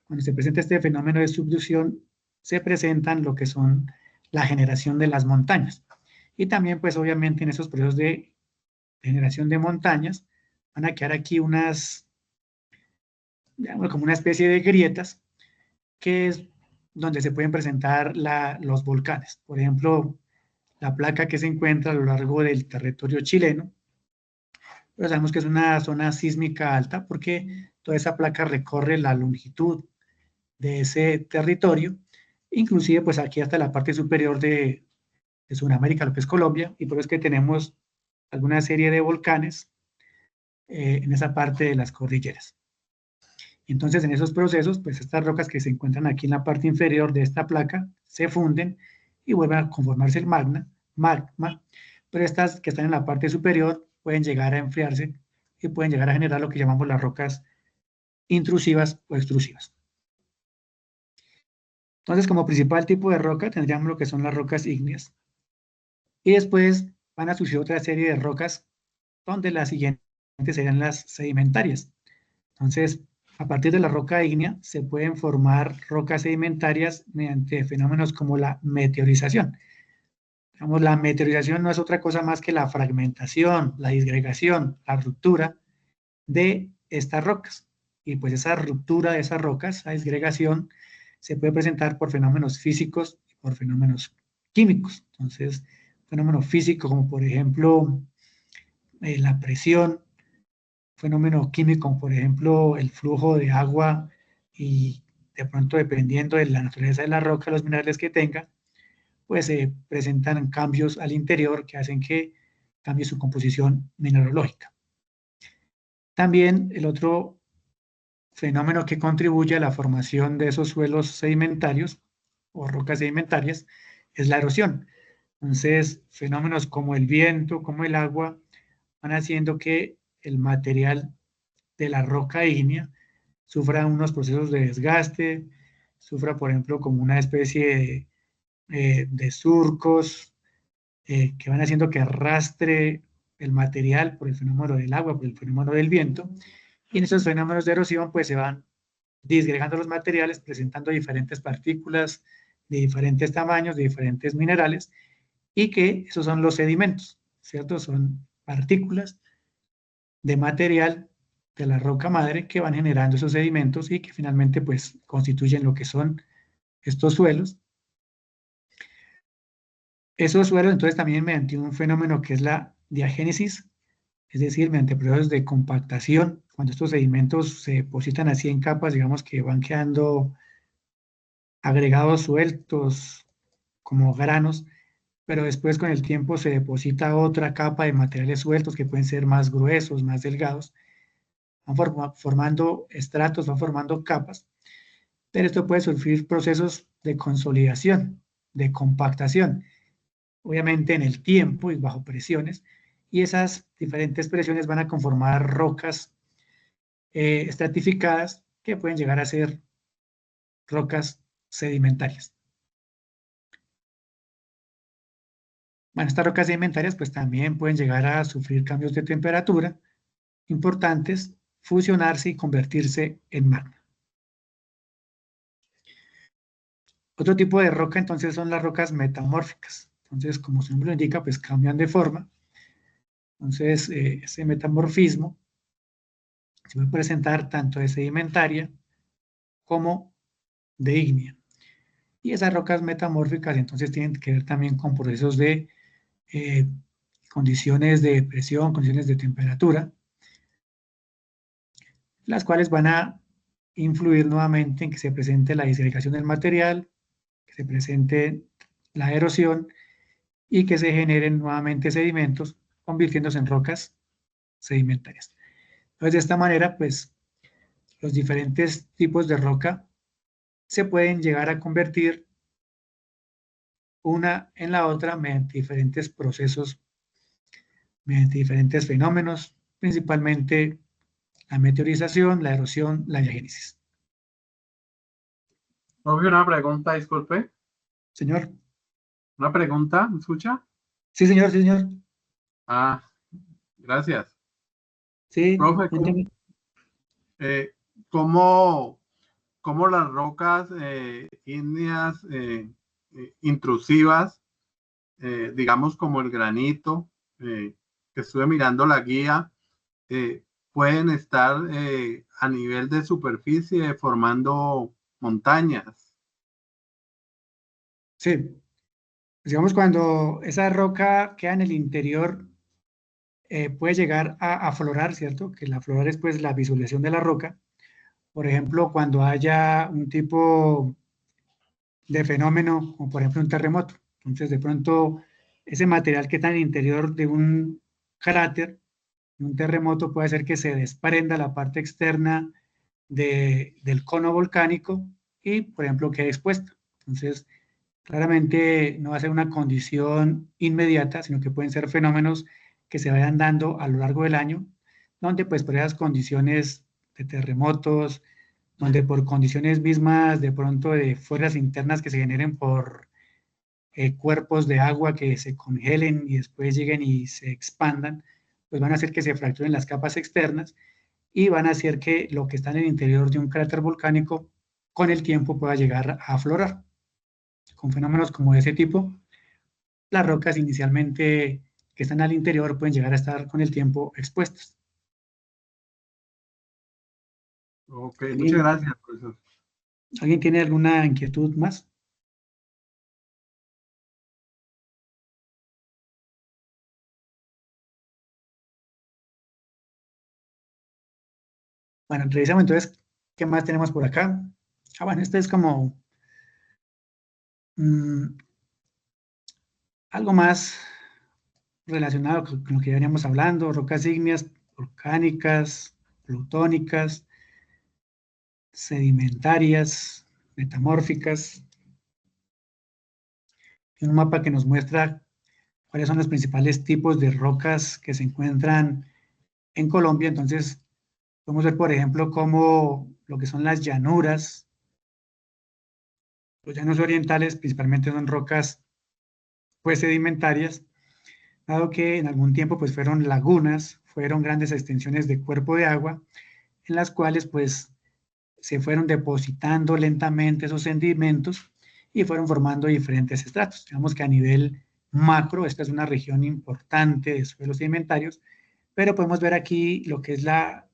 Cuando se presenta este fenómeno de subducción, se presentan lo que son la generación de las montañas. Y también, pues obviamente en esos procesos de generación de montañas, van a quedar aquí unas, digamos, como una especie de grietas, que es donde se pueden presentar los volcanes. Por ejemplo, la placa que se encuentra a lo largo del territorio chileno, pero sabemos que es una zona sísmica alta porque toda esa placa recorre la longitud de ese territorio, inclusive pues aquí hasta la parte superior de Sudamérica, lo que es Colombia, y por eso es que tenemos alguna serie de volcanes en esa parte de las cordilleras. Entonces, en esos procesos, pues estas rocas que se encuentran aquí en la parte inferior de esta placa se funden y vuelven a conformarse el magma, pero estas que están en la parte superior pueden llegar a enfriarse y pueden llegar a generar lo que llamamos las rocas intrusivas o extrusivas. Entonces, como principal tipo de roca tendríamos lo que son las rocas ígneas. Y después van a surgir otra serie de rocas donde las siguientes serían las sedimentarias. Entonces, a partir de la roca ígnea se pueden formar rocas sedimentarias mediante fenómenos como la meteorización. Digamos, la meteorización no es otra cosa más que la fragmentación, la disgregación, la ruptura de estas rocas. Y pues esa ruptura de esas rocas, esa disgregación, se puede presentar por fenómenos físicos y por fenómenos químicos. Entonces, fenómeno físico como por ejemplo la presión, fenómeno químico, por ejemplo, el flujo de agua y de pronto dependiendo de la naturaleza de la roca, los minerales que tenga, pues se presentan cambios al interior que hacen que cambie su composición mineralógica. También el otro fenómeno que contribuye a la formación de esos suelos sedimentarios o rocas sedimentarias es la erosión. Entonces, fenómenos como el viento, como el agua, van haciendo que el material de la roca ígnea sufra unos procesos de desgaste, sufra, por ejemplo, como una especie de surcos que van haciendo que arrastre el material por el fenómeno del agua, por el fenómeno del viento, y en esos fenómenos de erosión pues se van disgregando los materiales, presentando diferentes partículas de diferentes tamaños, de diferentes minerales, y que esos son los sedimentos, ¿cierto? Son partículas de material de la roca madre que van generando esos sedimentos y que finalmente pues constituyen lo que son estos suelos. Esos suelos entonces también mediante un fenómeno que es la diagénesis, es decir, mediante procesos de compactación, cuando estos sedimentos se depositan así en capas, digamos que van quedando agregados sueltos como granos, pero después con el tiempo se deposita otra capa de materiales sueltos que pueden ser más gruesos, más delgados, van formando estratos, van formando capas, pero esto puede sufrir procesos de consolidación, de compactación, obviamente en el tiempo y bajo presiones, y esas diferentes presiones van a conformar rocas estratificadas que pueden llegar a ser rocas sedimentarias. Bueno, estas rocas sedimentarias pues también pueden llegar a sufrir cambios de temperatura importantes fusionarse y convertirse en magma. Otro tipo de roca entonces son las rocas metamórficas. Entonces, como su nombre lo indica, pues cambian de forma. Entonces, ese metamorfismo se puede presentar tanto de sedimentaria como de ígnea. Y esas rocas metamórficas entonces tienen que ver también con procesos de condiciones de presión, condiciones de temperatura, las cuales van a influir nuevamente en que se presente la disgregación del material, que se presente la erosión y que se generen nuevamente sedimentos, convirtiéndose en rocas sedimentarias. Entonces, de esta manera, pues, los diferentes tipos de roca se pueden llegar a convertir una en la otra mediante diferentes procesos, mediante diferentes fenómenos, principalmente la meteorización, la erosión, la diagénesis. Profe, una pregunta, disculpe. Señor. Una pregunta, ¿me escucha? Sí, señor, sí, señor. Ah, gracias. Sí, Profe, ¿cómo las rocas ígneas intrusivas, digamos como el granito, que estuve mirando la guía, pueden estar a nivel de superficie formando montañas? Sí. Digamos, cuando esa roca queda en el interior, puede llegar a aflorar, ¿cierto? Que la aflorar es pues la visualización de la roca. Por ejemplo, cuando haya un tipo de fenómeno, como por ejemplo un terremoto. Entonces, de pronto, ese material que está en el interior de un cráter, un terremoto, puede hacer que se desprenda la parte externa del cono volcánico y, por ejemplo, quede expuesta. Entonces, claramente no va a ser una condición inmediata, sino que pueden ser fenómenos que se vayan dando a lo largo del año, donde pues por esas condiciones de terremotos, donde por condiciones mismas de pronto de fuerzas internas que se generen por cuerpos de agua que se congelen y después lleguen y se expandan, pues van a hacer que se fracturen las capas externas y van a hacer que lo que está en el interior de un cráter volcánico con el tiempo pueda llegar a aflorar. Con fenómenos como ese tipo, las rocas inicialmente que están al interior pueden llegar a estar con el tiempo expuestas. Ok, muchas gracias, profesor. ¿Alguien tiene alguna inquietud más? Bueno, revisamos entonces qué más tenemos por acá. Bueno, este es como algo más relacionado con lo que ya veníamos hablando, rocas ígneas, volcánicas, plutónicas, sedimentarias, metamórficas. Un mapa que nos muestra cuáles son los principales tipos de rocas que se encuentran en Colombia. Entonces, podemos ver, por ejemplo, cómo lo que son las llanuras, los llanos orientales principalmente son rocas pues sedimentarias, dado que en algún tiempo pues fueron lagunas, fueron grandes extensiones de cuerpo de agua, en las cuales pues se fueron depositando lentamente esos sedimentos y fueron formando diferentes estratos. Digamos que a nivel macro, esta es una región importante de suelos sedimentarios, pero podemos ver aquí lo que es la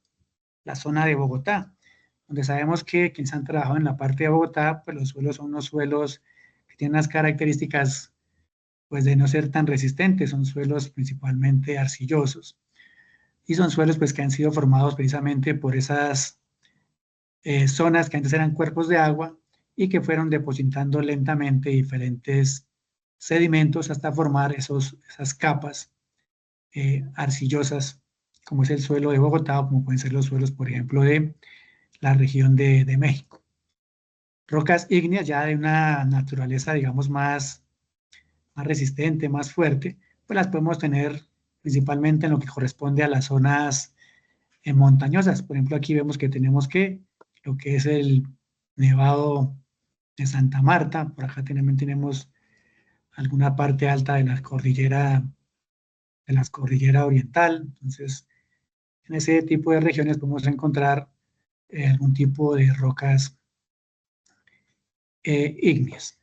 zona de Bogotá, donde sabemos que quienes han trabajado en la parte de Bogotá, pues los suelos son unos suelos que tienen unas características pues de no ser tan resistentes, son suelos principalmente arcillosos y son suelos pues que han sido formados precisamente por esas zonas que antes eran cuerpos de agua y que fueron depositando lentamente diferentes sedimentos hasta formar esas capas arcillosas, como es el suelo de Bogotá o como pueden ser los suelos, por ejemplo, de la región de México. Rocas ígneas ya de una naturaleza, digamos, más resistente, más fuerte, pues las podemos tener principalmente en lo que corresponde a las zonas montañosas. Por ejemplo, aquí vemos que tenemos lo que es el Nevado de Santa Marta, por acá también tenemos alguna parte alta de la cordillera oriental. Entonces, En ese tipo de regiones podemos encontrar algún tipo de rocas ígneas.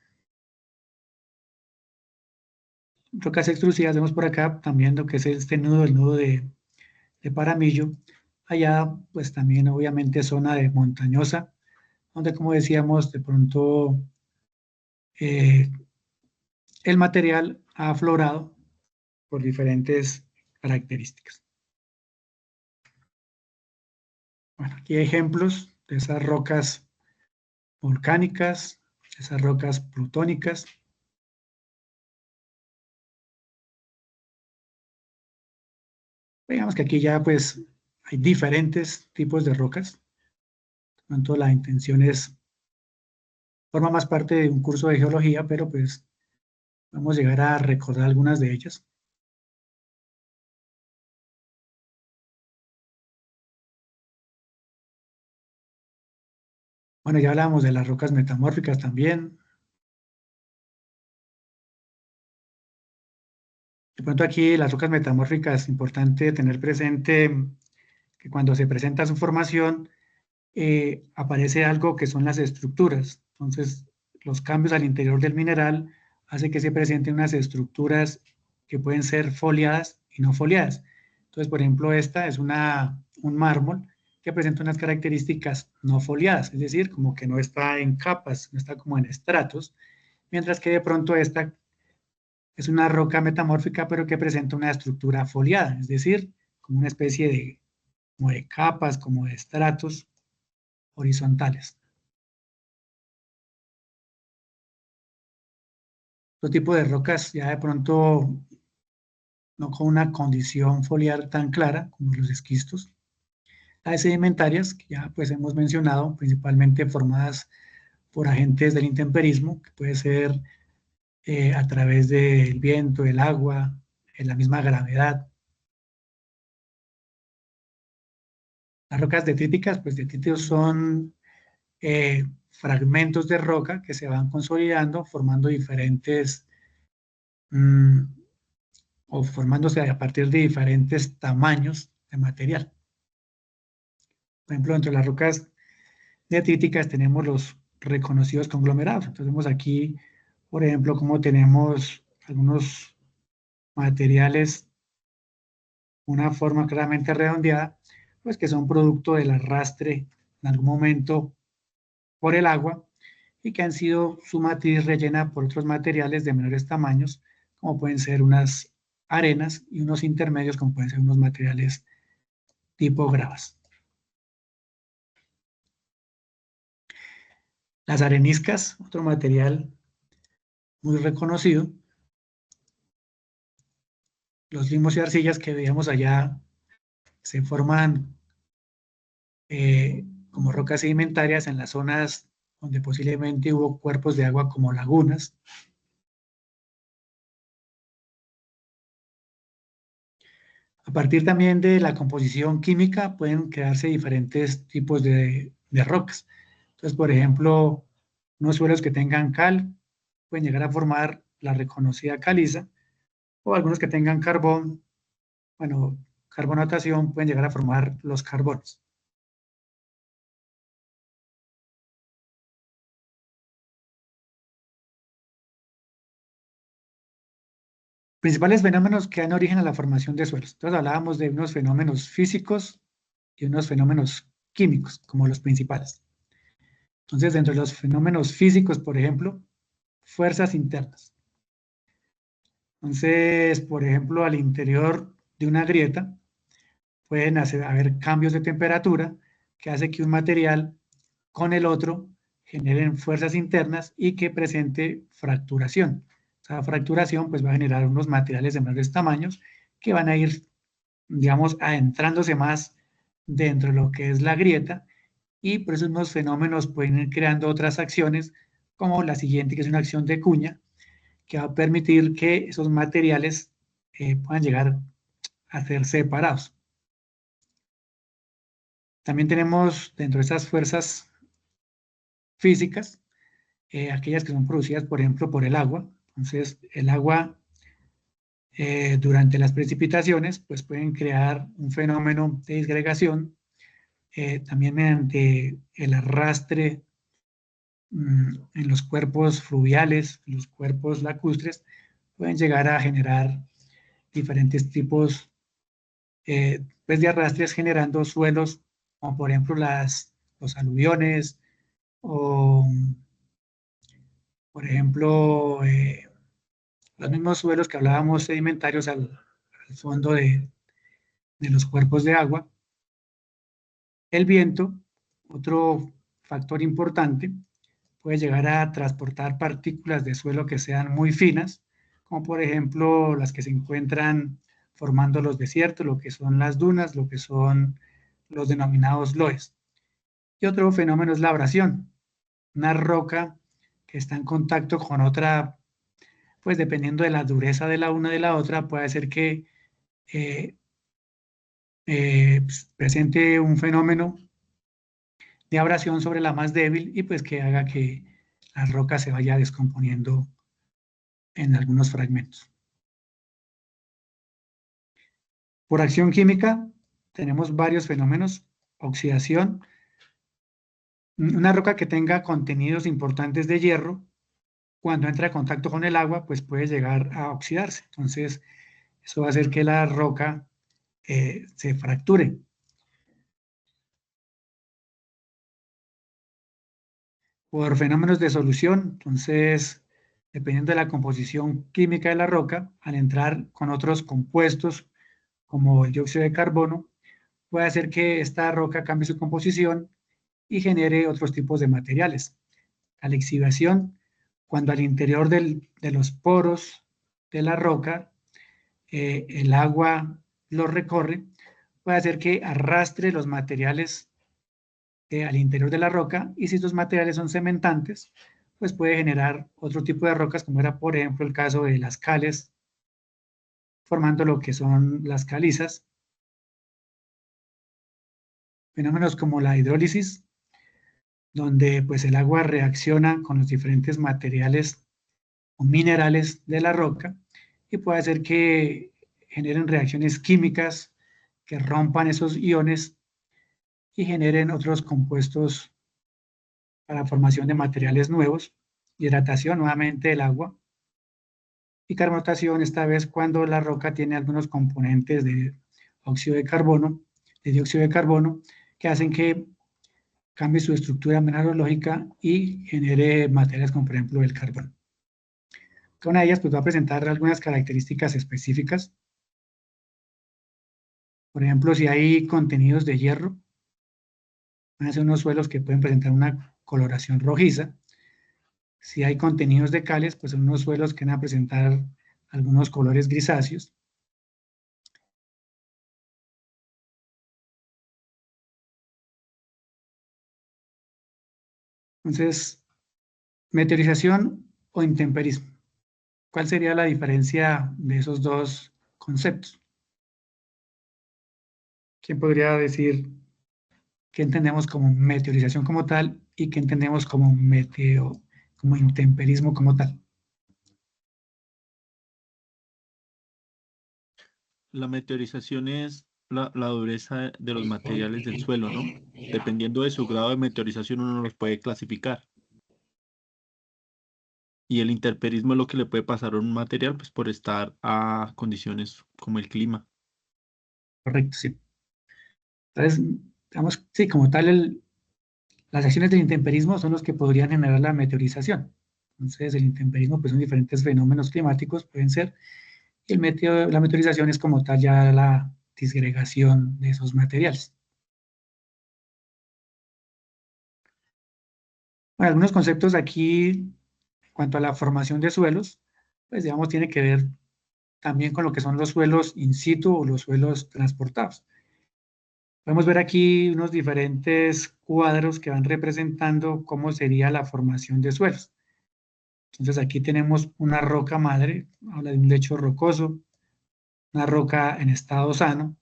Rocas extrusivas, vemos por acá también lo que es este nudo, el nudo de Paramillo. Allá, pues también obviamente zona de montañosa, donde como decíamos, de pronto el material ha aflorado por diferentes características. Bueno, aquí hay ejemplos de esas rocas volcánicas, esas rocas plutónicas. Digamos que aquí ya pues hay diferentes tipos de rocas. Por lo tanto, la intención forma más parte de un curso de geología, pero pues vamos a llegar a recordar algunas de ellas. Bueno, ya hablamos de las rocas metamórficas también. De pronto aquí las rocas metamórficas, es importante tener presente que cuando se presenta su formación, aparece algo que son las estructuras. Entonces, los cambios al interior del mineral hacen que se presenten unas estructuras que pueden ser foliadas y no foliadas. Entonces, por ejemplo, esta es un mármol que presenta unas características no foliadas, es decir, como que no está en capas, no está como en estratos, mientras que de pronto esta es una roca metamórfica, pero que presenta una estructura foliada, es decir, como una especie como de capas, como de estratos horizontales. Otro tipo de rocas ya de pronto no con una condición foliar tan clara como los esquistos. Las sedimentarias, que ya pues hemos mencionado, principalmente formadas por agentes del intemperismo, que puede ser a través del viento, el agua, en la misma gravedad. Las rocas detríticas, pues detríticos son fragmentos de roca que se van consolidando, formando diferentes o formándose a partir de diferentes tamaños de material. Por ejemplo, entre las rocas detríticas tenemos los reconocidos conglomerados. Entonces vemos aquí, por ejemplo, cómo tenemos algunos materiales, una forma claramente redondeada, pues que son producto del arrastre en algún momento por el agua y que han sido su matriz rellena por otros materiales de menores tamaños, como pueden ser unas arenas y unos intermedios, como pueden ser unos materiales tipo gravas. Las areniscas, otro material muy reconocido. Los limos y arcillas que veíamos allá se forman como rocas sedimentarias en las zonas donde posiblemente hubo cuerpos de agua como lagunas. A partir también de la composición química pueden crearse diferentes tipos de rocas. Entonces, por ejemplo, unos suelos que tengan cal pueden llegar a formar la reconocida caliza, o algunos que tengan carbón, bueno, carbonatación, pueden llegar a formar los carbones. Principales fenómenos que dan origen a la formación de suelos. Entonces hablábamos de unos fenómenos físicos y unos fenómenos químicos como los principales. Entonces, dentro de los fenómenos físicos, por ejemplo, fuerzas internas. Entonces, por ejemplo, al interior de una grieta pueden haber cambios de temperatura que hace que un material con el otro generen fuerzas internas y que presente fracturación. Esa fracturación pues va a generar unos materiales de menores tamaños que van a ir, digamos, adentrándose más dentro de lo que es la grieta, y por eso unos fenómenos pueden ir creando otras acciones, como la siguiente, que es una acción de cuña, que va a permitir que esos materiales puedan llegar a ser separados. También tenemos dentro de esas fuerzas físicas, aquellas que son producidas, por ejemplo, por el agua. Entonces, el agua durante las precipitaciones, pues pueden crear un fenómeno de disgregación, también mediante el arrastre en los cuerpos fluviales, los cuerpos lacustres, pueden llegar a generar diferentes tipos pues de arrastres, generando suelos como por ejemplo los aluviones o por ejemplo los mismos suelos que hablábamos sedimentarios al fondo de los cuerpos de agua. El viento, otro factor importante, puede llegar a transportar partículas de suelo que sean muy finas, como por ejemplo las que se encuentran formando los desiertos, lo que son las dunas, lo que son los denominados loes. Y otro fenómeno es la abrasión. Una roca que está en contacto con otra, pues dependiendo de la dureza de la una de la otra, puede hacer que presente un fenómeno de abrasión sobre la más débil y pues que haga que la roca se vaya descomponiendo en algunos fragmentos. Por acción química tenemos varios fenómenos. Oxidación. Una roca que tenga contenidos importantes de hierro, cuando entra en contacto con el agua, pues puede llegar a oxidarse. Entonces, eso va a hacer que la roca se fracture. Por fenómenos de solución, entonces, dependiendo de la composición química de la roca, al entrar con otros compuestos como el dióxido de carbono, puede hacer que esta roca cambie su composición y genere otros tipos de materiales. La lixiviación, cuando al interior de los poros de la roca el agua los recorre, puede hacer que arrastre los materiales al interior de la roca, y si estos materiales son cementantes, pues puede generar otro tipo de rocas, como era por ejemplo el caso de las cales, formando lo que son las calizas. Fenómenos como la hidrólisis, donde pues el agua reacciona con los diferentes materiales o minerales de la roca y puede hacer que generen reacciones químicas que rompan esos iones y generen otros compuestos para la formación de materiales nuevos. Hidratación nuevamente del agua. Y carbonatación, esta vez cuando la roca tiene algunos componentes de óxido de carbono, de dióxido de carbono, que hacen que cambie su estructura mineralógica y genere materiales como por ejemplo el carbón. Cada una de ellas pues, va a presentar algunas características específicas. Por ejemplo, si hay contenidos de hierro, van a ser unos suelos que pueden presentar una coloración rojiza. Si hay contenidos de cales, pues son unos suelos que van a presentar algunos colores grisáceos. Entonces, meteorización o intemperismo. ¿Cuál sería la diferencia de esos dos conceptos? ¿Quién podría decir qué entendemos como meteorización como tal y qué entendemos como como intemperismo como tal? La meteorización es la dureza de los materiales del suelo, ¿no? Dependiendo de su grado de meteorización, uno los puede clasificar. Y el intemperismo es lo que le puede pasar a un material, pues por estar a condiciones como el clima. Correcto, sí. Entonces, digamos, sí, como tal, las acciones del intemperismo son los que podrían generar la meteorización. Entonces, el intemperismo pues, son diferentes fenómenos climáticos, pueden ser, y la meteorización es como tal ya la disgregación de esos materiales. Bueno, algunos conceptos aquí en cuanto a la formación de suelos, pues digamos tiene que ver también con lo que son los suelos in situ o los suelos transportados. Podemos ver aquí unos diferentes cuadros que van representando cómo sería la formación de suelos. Entonces aquí tenemos una roca madre, habla de un lecho rocoso, una roca en estado sano,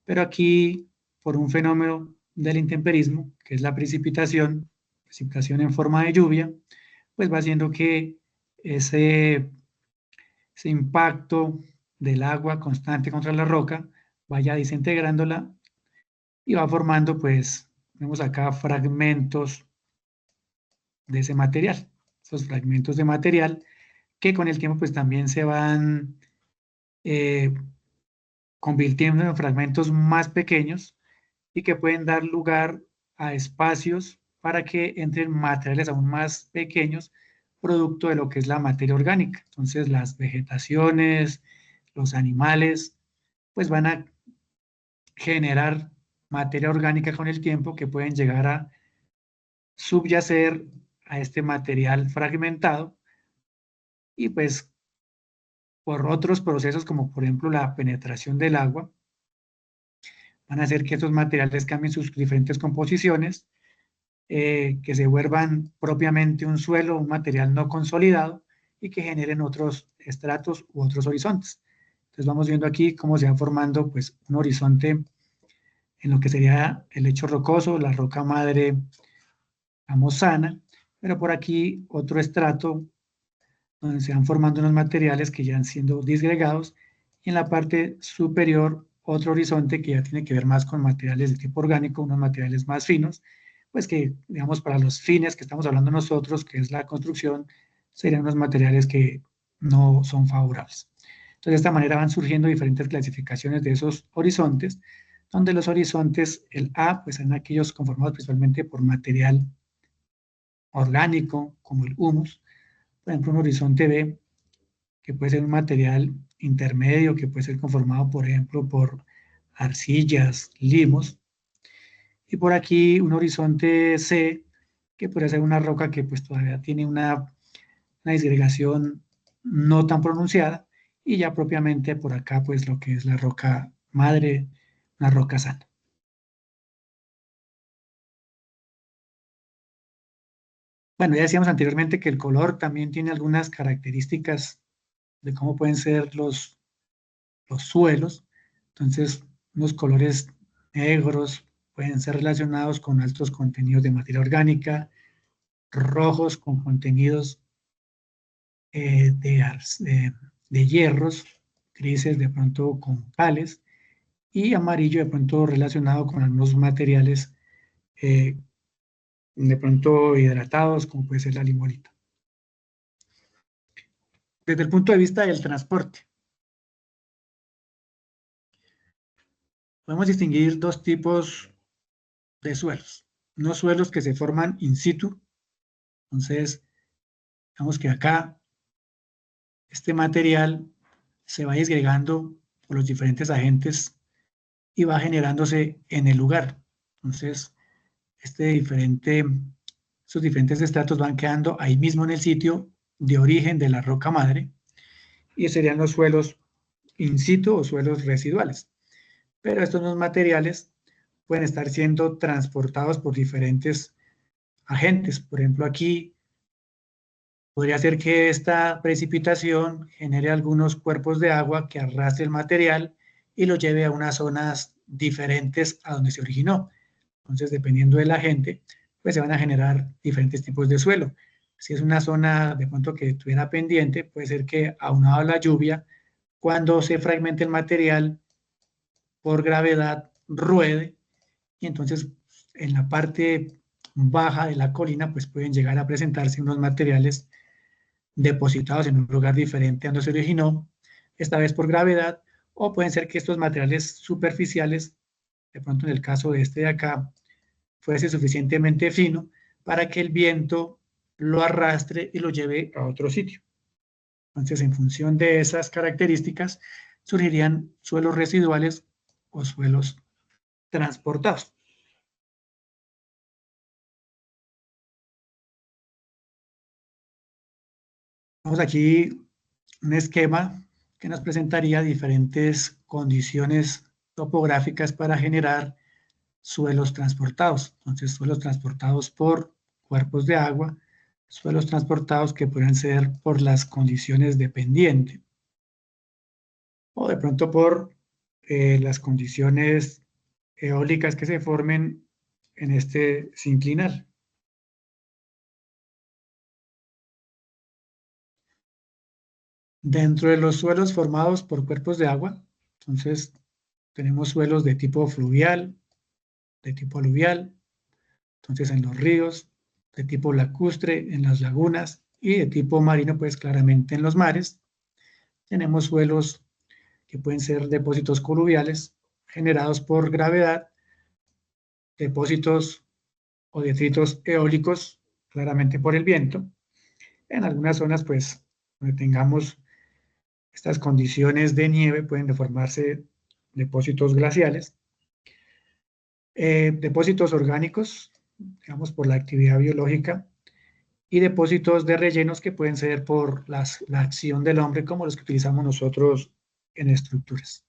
pero aquí por un fenómeno del intemperismo, que es la precipitación en forma de lluvia, pues va haciendo que ese impacto del agua constante contra la roca vaya desintegrándola y va formando, pues, vemos acá fragmentos de ese material. Esos fragmentos de material que con el tiempo pues también se van convirtiendo en fragmentos más pequeños y que pueden dar lugar a espacios para que entren materiales aún más pequeños, producto de lo que es la materia orgánica. Entonces las vegetaciones, los animales, pues van a generar materia orgánica con el tiempo que pueden llegar a subyacer a este material fragmentado y pues por otros procesos como por ejemplo la penetración del agua van a hacer que estos materiales cambien sus diferentes composiciones, que se vuelvan propiamente un suelo, un material no consolidado y que generen otros estratos u otros horizontes. Entonces vamos viendo aquí cómo se va formando pues un horizonte en lo que sería el lecho rocoso, la roca madre amozana, pero por aquí otro estrato donde se van formando unos materiales que ya han siendo disgregados y en la parte superior otro horizonte que ya tiene que ver más con materiales de tipo orgánico, unos materiales más finos, pues que, digamos, para los fines que estamos hablando nosotros, que es la construcción, serían unos materiales que no son favorables. Entonces, de esta manera van surgiendo diferentes clasificaciones de esos horizontes, donde los horizontes, el A, pues son aquellos conformados principalmente por material orgánico, como el humus, por ejemplo, un horizonte B, que puede ser un material intermedio, que puede ser conformado, por ejemplo, por arcillas, limos, y por aquí un horizonte C, que puede ser una roca que pues todavía tiene una disgregación no tan pronunciada, y ya propiamente por acá pues lo que es la roca madre, una roca sana. Bueno, ya decíamos anteriormente que el color también tiene algunas características de cómo pueden ser los suelos. Entonces, unos colores negros pueden ser relacionados con altos contenidos de materia orgánica, rojos con contenidos de hierros, grises de pronto con cales, y amarillo de pronto relacionado con algunos materiales de pronto hidratados, como puede ser la limonita. Desde el punto de vista del transporte, podemos distinguir dos tipos de suelos. Unos suelos que se forman in situ, entonces, digamos que acá este material se va disgregando por los diferentes agentes y va generándose en el lugar. Entonces, esos diferentes estratos van quedando ahí mismo en el sitio de origen de la roca madre y serían los suelos in situ o suelos residuales. Pero estos nuevos materiales pueden estar siendo transportados por diferentes agentes. Por ejemplo, aquí podría ser que esta precipitación genere algunos cuerpos de agua que arrastre el material y lo lleve a unas zonas diferentes a donde se originó. Entonces, dependiendo del agente, pues se van a generar diferentes tipos de suelo. Si es una zona de pronto que estuviera pendiente, puede ser que aunado a la lluvia, cuando se fragmente el material por gravedad, ruede y entonces en la parte baja de la colina, pues pueden llegar a presentarse unos materiales depositados en un lugar diferente a donde se originó, esta vez por gravedad, o pueden ser que estos materiales superficiales, de pronto en el caso de este de acá, fuese suficientemente fino para que el viento lo arrastre y lo lleve a otro sitio. Entonces, en función de esas características, surgirían suelos residuales o suelos transportados. Vamos aquí un esquema que nos presentaría diferentes condiciones topográficas para generar suelos transportados. Entonces, suelos transportados por cuerpos de agua, suelos transportados que pueden ser por las condiciones de pendiente o de pronto por las condiciones eólicas que se formen en este sinclinal. Dentro de los suelos formados por cuerpos de agua, entonces tenemos suelos de tipo fluvial, de tipo aluvial, entonces en los ríos, de tipo lacustre, en las lagunas, y de tipo marino, pues claramente en los mares. Tenemos suelos que pueden ser depósitos coluviales generados por gravedad, depósitos o detritos eólicos, claramente por el viento. En algunas zonas, pues, donde tengamos estas condiciones de nieve, pueden deformarse depósitos glaciales. Depósitos orgánicos, digamos, por la actividad biológica, y depósitos de rellenos que pueden ser por la acción del hombre, como los que utilizamos nosotros en estructuras.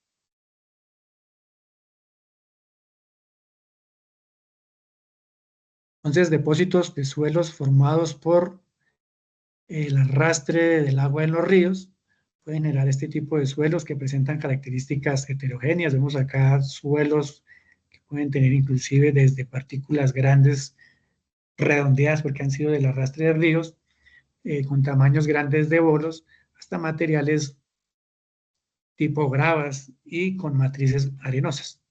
Entonces, depósitos de suelos formados por el arrastre del agua en los ríos pueden generar este tipo de suelos que presentan características heterogéneas. Vemos acá suelos que pueden tener inclusive desde partículas grandes redondeadas porque han sido del arrastre de ríos, con tamaños grandes de bolos, hasta materiales tipo gravas y con matrices arenosas.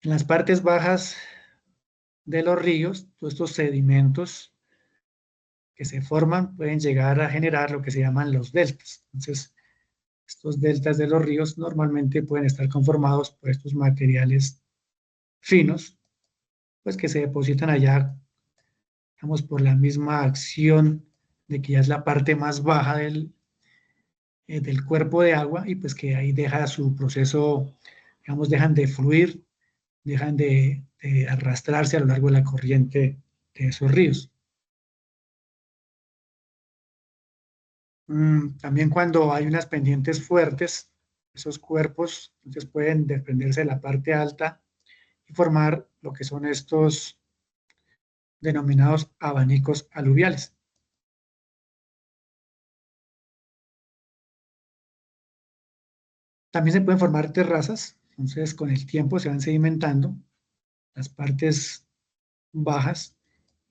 En las partes bajas de los ríos, todos estos sedimentos que se forman pueden llegar a generar lo que se llaman los deltas. Entonces, estos deltas de los ríos normalmente pueden estar conformados por estos materiales finos, pues que se depositan allá, digamos, por la misma acción de que ya es la parte más baja del cuerpo de agua, y pues que ahí deja su proceso, digamos, dejan de fluir, dejan de arrastrarse a lo largo de la corriente de esos ríos. También cuando hay unas pendientes fuertes, esos cuerpos entonces pueden desprenderse de la parte alta y formar lo que son estos denominados abanicos aluviales. También se pueden formar terrazas, entonces con el tiempo se van sedimentando las partes bajas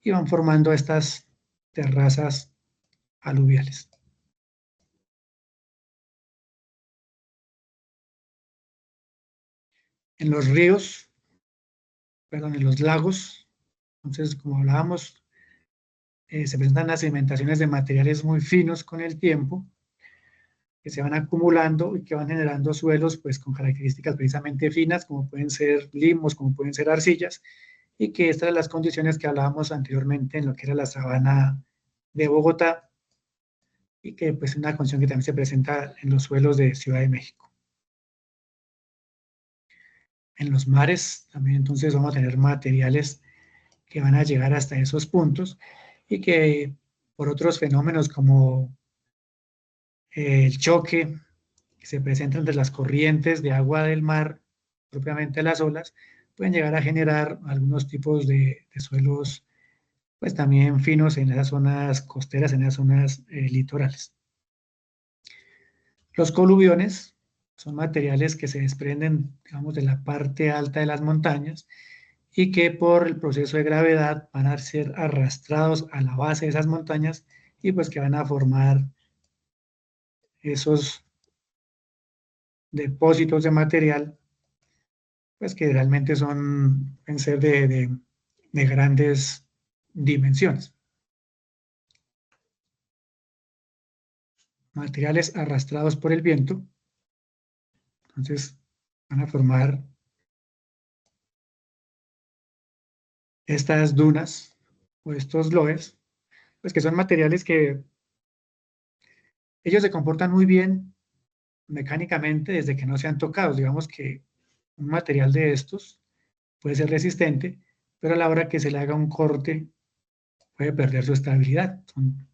y van formando estas terrazas aluviales. En los ríos, perdón, en los lagos, entonces como hablábamos, se presentan las sedimentaciones de materiales muy finos con el tiempo, que se van acumulando y que van generando suelos pues con características precisamente finas, como pueden ser limos, como pueden ser arcillas, y que estas son las condiciones que hablábamos anteriormente en lo que era la sabana de Bogotá, y que pues es una condición que también se presenta en los suelos de Ciudad de México. En los mares también entonces vamos a tener materiales que van a llegar hasta esos puntos y que por otros fenómenos como el choque que se presenta entre las corrientes de agua del mar, propiamente las olas, pueden llegar a generar algunos tipos de suelos pues también finos en esas zonas costeras, en esas zonas litorales. Los coluviones son materiales que se desprenden, digamos, de la parte alta de las montañas y que por el proceso de gravedad van a ser arrastrados a la base de esas montañas y pues que van a formar esos depósitos de material, pues que realmente pueden ser de grandes dimensiones. Materiales arrastrados por el viento, entonces van a formar estas dunas o estos loes, pues que son materiales que ellos se comportan muy bien mecánicamente desde que no sean tocados. Digamos que un material de estos puede ser resistente, pero a la hora que se le haga un corte puede perder su estabilidad,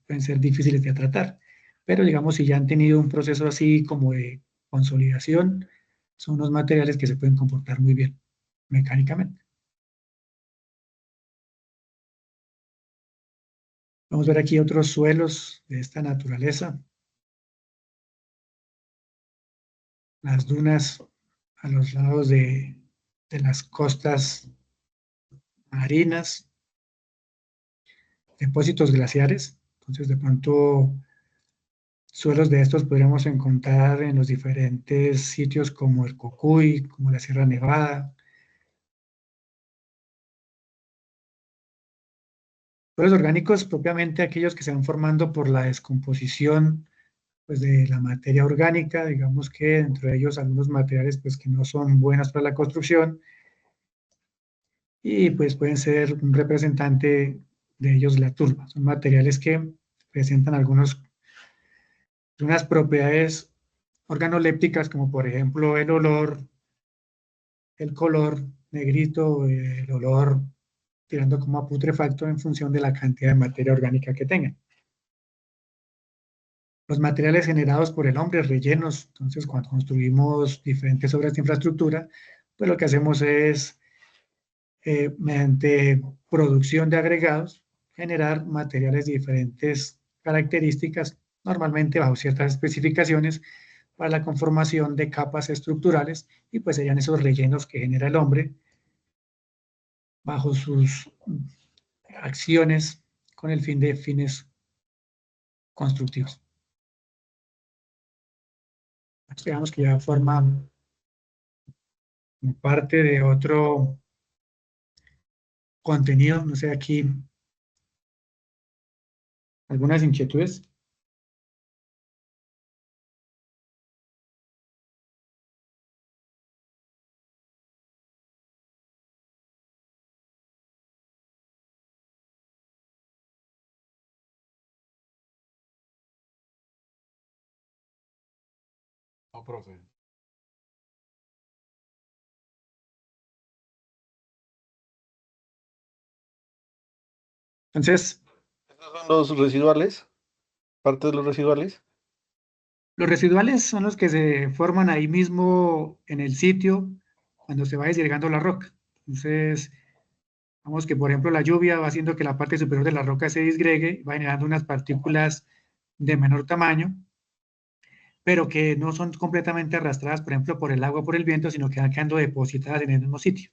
pueden ser difíciles de tratar. Pero digamos, si ya han tenido un proceso así como de consolidación, son unos materiales que se pueden comportar muy bien mecánicamente. Vamos a ver aquí otros suelos de esta naturaleza. Las dunas a los lados de las costas marinas, depósitos glaciares. Entonces, de pronto, Suelos de estos podríamos encontrar en los diferentes sitios como el Cocuy, como la Sierra Nevada. Suelos orgánicos, propiamente aquellos que se van formando por la descomposición pues, de la materia orgánica, digamos que dentro de ellos algunos materiales pues, que no son buenos para la construcción, y pues pueden ser un representante de ellos la turba. Son materiales que presentan unas propiedades organolépticas, como por ejemplo el olor, el color negrito, el olor tirando como a putrefacto en función de la cantidad de materia orgánica que tengan. Los materiales generados por el hombre, rellenos, entonces cuando construimos diferentes obras de infraestructura, pues lo que hacemos es, mediante producción de agregados, generar materiales de diferentes características, normalmente bajo ciertas especificaciones, para la conformación de capas estructurales, y pues serían esos rellenos que genera el hombre bajo sus acciones con el fin de fines constructivos. Digamos que ya forma parte de otro contenido, no sé, aquí algunas inquietudes. No, profe. Entonces, ¿Esos son los residuales? ¿Parte de los residuales? los residuales son los que se forman ahí mismo en el sitio cuando se va desgregando la roca. Entonces, vamos que por ejemplo la lluvia va haciendo que la parte superior de la roca se disgregue, va generando unas partículas de menor tamaño, pero que no son completamente arrastradas, por ejemplo, por el agua o por el viento, sino que van quedando depositadas en el mismo sitio.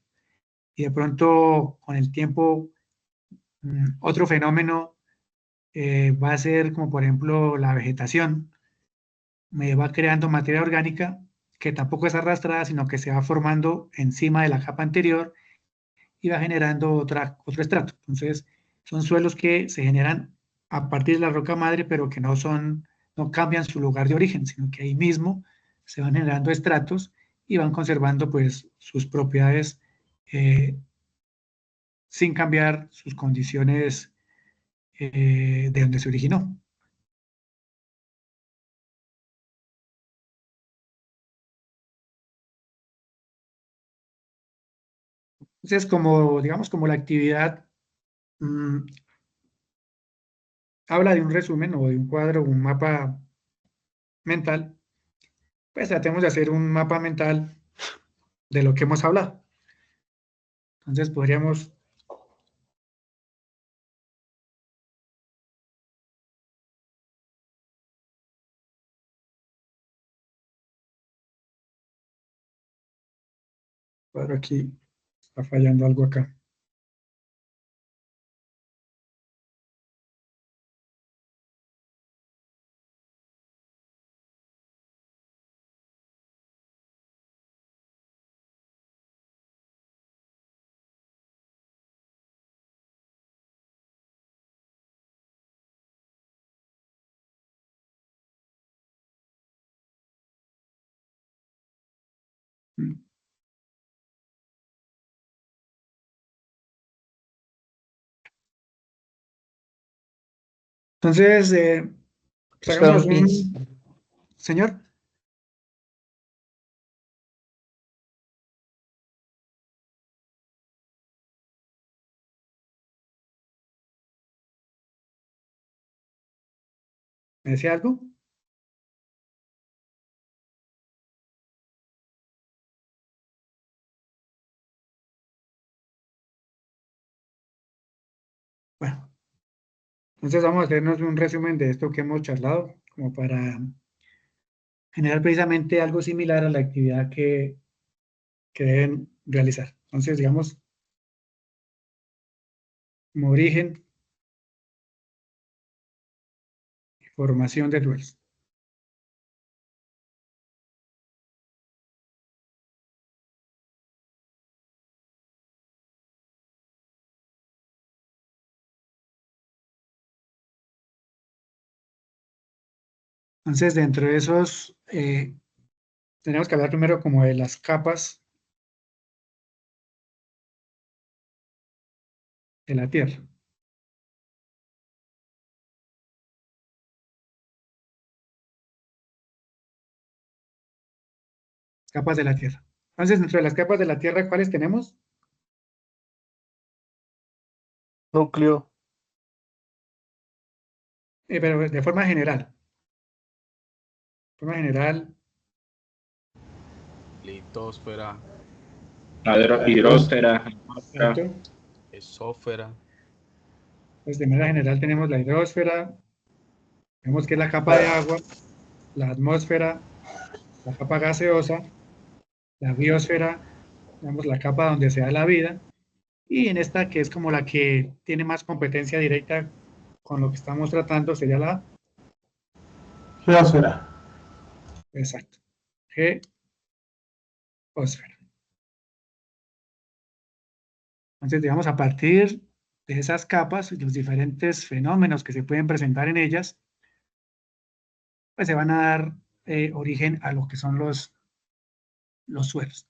Y de pronto, con el tiempo, otro fenómeno va a ser como por ejemplo la vegetación, me va creando materia orgánica que tampoco es arrastrada, sino que se va formando encima de la capa anterior y va generando otro estrato. Entonces, son suelos que se generan a partir de la roca madre, pero que no cambian su lugar de origen, sino que ahí mismo se van generando estratos y van conservando pues sus propiedades sin cambiar sus condiciones de donde se originó. Entonces, digamos, como la actividad habla de un resumen o de un cuadro, un mapa mental, pues tratemos de hacer un mapa mental de lo que hemos hablado. Entonces podríamos cuadro aquí, está fallando algo acá. Entonces, pues Espera, hagamos un... Señor, ¿me decía algo? Bueno, entonces vamos a hacernos un resumen de esto que hemos charlado, como para generar precisamente algo similar a la actividad que deben realizar. Entonces, digamos, como origen y formación de suelos. Entonces, dentro de esos, tenemos que hablar primero como de las capas de la Tierra. Capas de la Tierra. Entonces, dentro de las capas de la Tierra, ¿cuáles tenemos? Núcleo, Pero de forma general. De forma general, Litosfera, Hidrósfera, atmósfera, ¿cierto? esósfera, Pues de manera general tenemos la hidrosfera, vemos que es la capa de agua, la atmósfera, la capa gaseosa, la biosfera, digamos la capa donde se da la vida, y en esta que es como la que tiene más competencia directa con lo que estamos tratando, sería la, Geosfera. exacto, geosfera. Entonces, digamos, a partir de esas capas y los diferentes fenómenos que se pueden presentar en ellas, pues se van a dar origen a lo que son los suelos.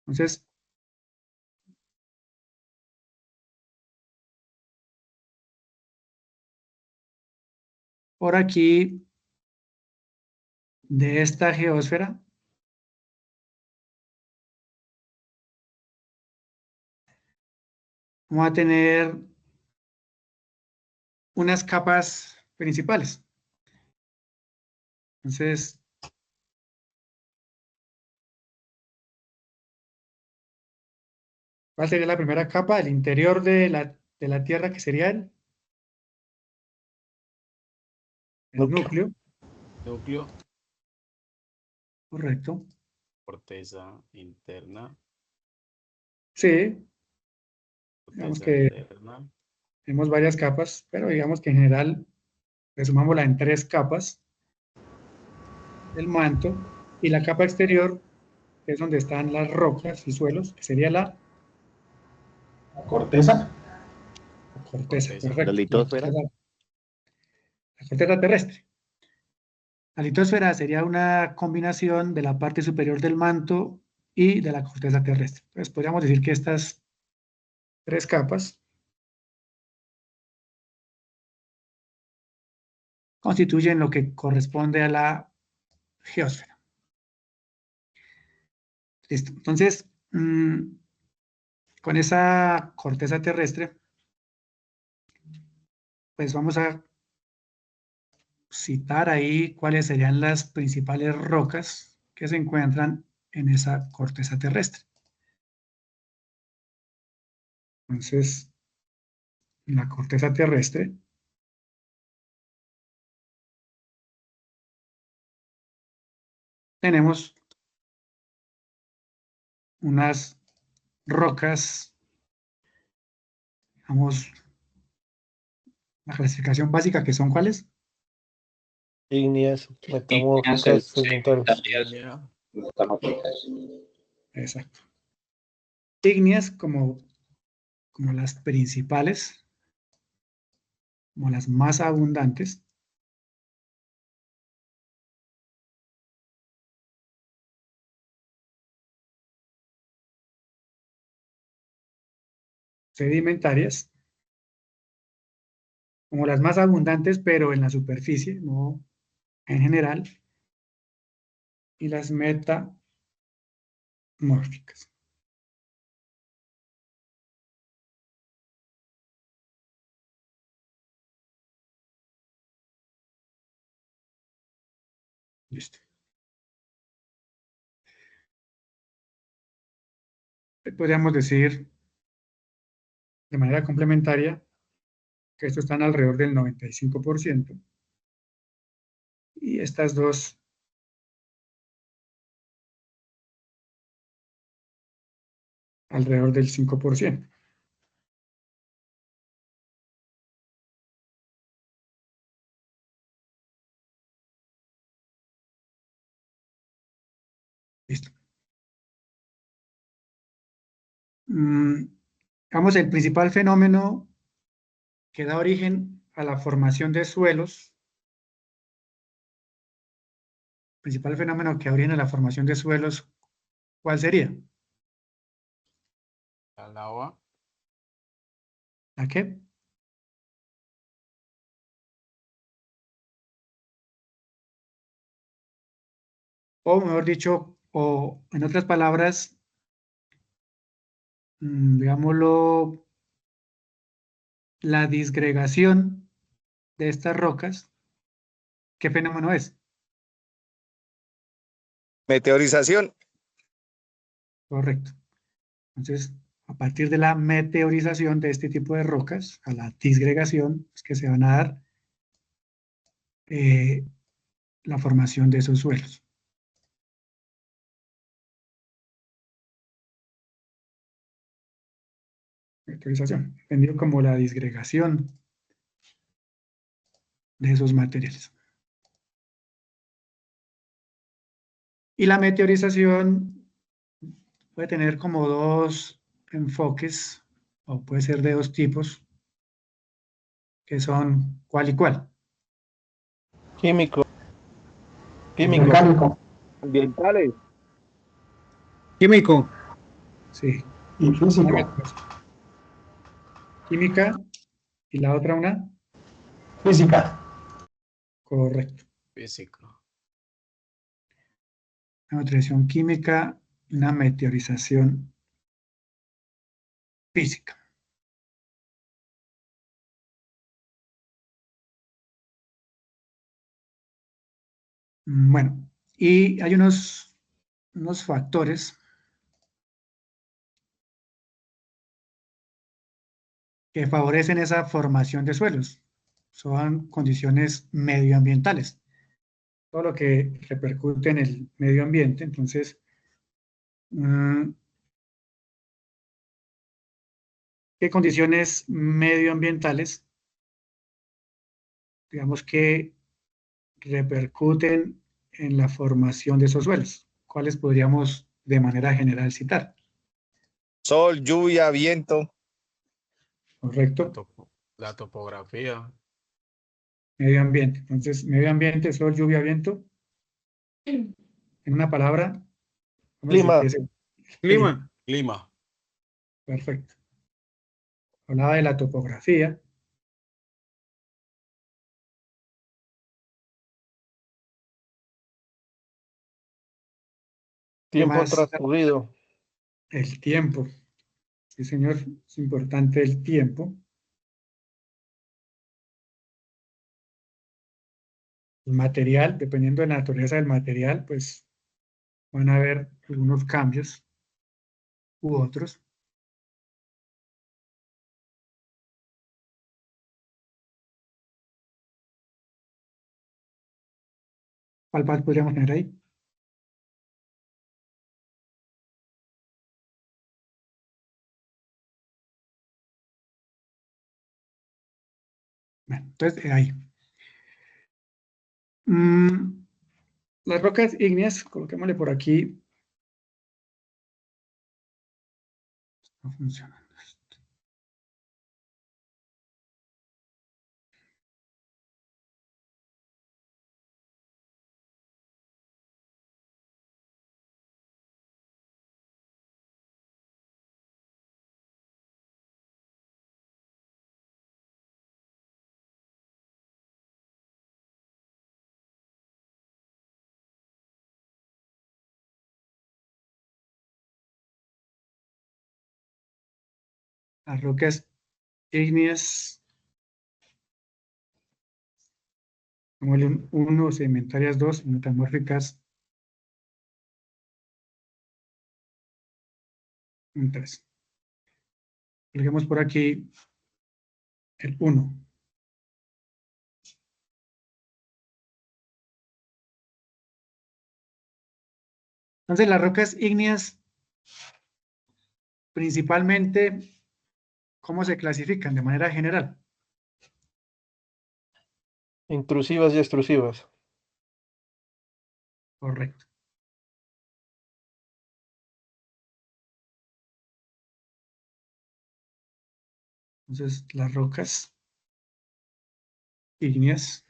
Entonces, por aquí, de esta geósfera, vamos a tener unas capas principales. Entonces, ¿cuál sería la primera capa? El interior de la Tierra, que sería el núcleo, núcleo, correcto. corteza interna, Sí, digamos corteza que externa, tenemos varias capas, pero digamos que en general resumámosla en 3 capas: el manto y la capa exterior, que es donde están las rocas y suelos, que sería la Corteza. corteza, corteza, la correcto, litosfera. la corteza terrestre. La litosfera sería una combinación de la parte superior del manto y de la corteza terrestre. Entonces, podríamos decir que estas 3 capas constituyen lo que corresponde a la geósfera. Listo. Entonces, con esa corteza terrestre, pues vamos a citar ahí cuáles serían las principales rocas que se encuentran en esa corteza terrestre. Entonces, en la corteza terrestre tenemos unas rocas, digamos, la clasificación básica, que son ¿cuáles? Ígneas, metamórficas, sedimentarias. ígnea, Exacto. Ígneas como las principales, como las más abundantes. Sedimentarias, como las más abundantes, pero en la superficie, no en general, y las metamórficas. Listo. Podríamos decir de manera complementaria que estos están alrededor del 95% y estas dos alrededor del 5%. Listo. Digamos, el principal fenómeno que da origen a la formación de suelos, principal fenómeno que da origen a la formación de suelos, ¿cuál sería? La lava. ¿A qué? O mejor dicho, o en otras palabras, digámoslo, la disgregación de estas rocas, ¿qué fenómeno es? Meteorización. Correcto. Entonces, a partir de la meteorización de este tipo de rocas, a la disgregación, es que se van a dar la formación de esos suelos. Meteorización, entendido como la disgregación de esos materiales. Y la meteorización puede tener como dos enfoques, o puede ser de dos tipos, que son ¿cuál y cuál? Químico. Químico. Mecánico Ambientales. Químico. Sí. y físico. Química y la otra una. Física. Correcto. Físico. Una meteorización química, una meteorización física. Bueno, y hay unos factores que favorecen esa formación de suelos. Son condiciones medioambientales. Todo lo que repercute en el medio ambiente. Entonces, ¿qué condiciones medioambientales, digamos, que repercuten en la formación de esos suelos? ¿Cuáles podríamos de manera general citar? Sol, lluvia, viento. Correcto. La topografía. Medio ambiente. Entonces, medio ambiente, sol, lluvia, viento. En una palabra. Clima. Clima. Clima. Perfecto. Hablaba de la topografía. Tiempo Más transcurrido. el tiempo. Sí, señor, es importante el tiempo. El material, dependiendo de la naturaleza del material, pues van a haber algunos cambios u otros. ¿Cuál más podríamos tener ahí? Bueno, entonces, ahí. Las rocas ígneas, coloquémosle por aquí. No funciona. Las rocas ígneas, como el 1, sedimentarias 2, metamórficas 3. Coloquemos por aquí el 1. Entonces, las rocas ígneas, principalmente, ¿cómo se clasifican de manera general? Intrusivas y extrusivas. Correcto. Entonces, las rocas ígneas,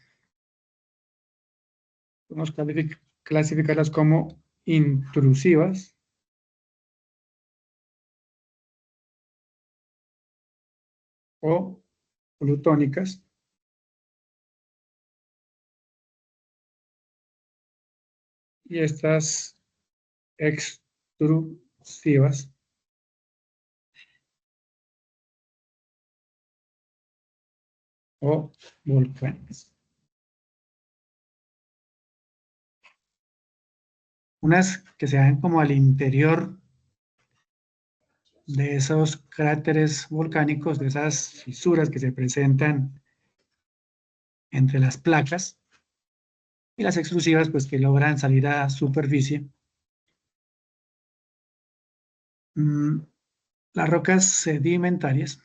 podemos clasificarlas como intrusivas o plutónicas. Y estas extrusivas o volcanes. Unas que se dan como al interior de esos cráteres volcánicos, de esas fisuras que se presentan entre las placas, y las extrusivas, pues que logran salir a superficie. Las rocas sedimentarias.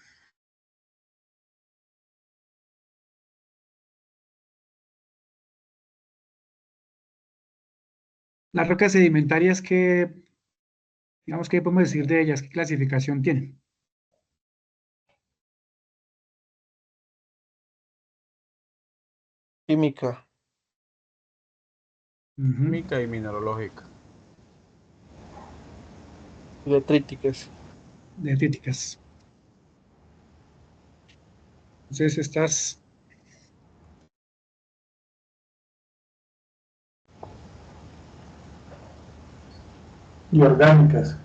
Las rocas sedimentarias que, digamos, ¿qué podemos decir de ellas? ¿Qué clasificación tienen? Química. Química y mineralógica. Detríticas. Detríticas. Entonces estas Y orgánicas.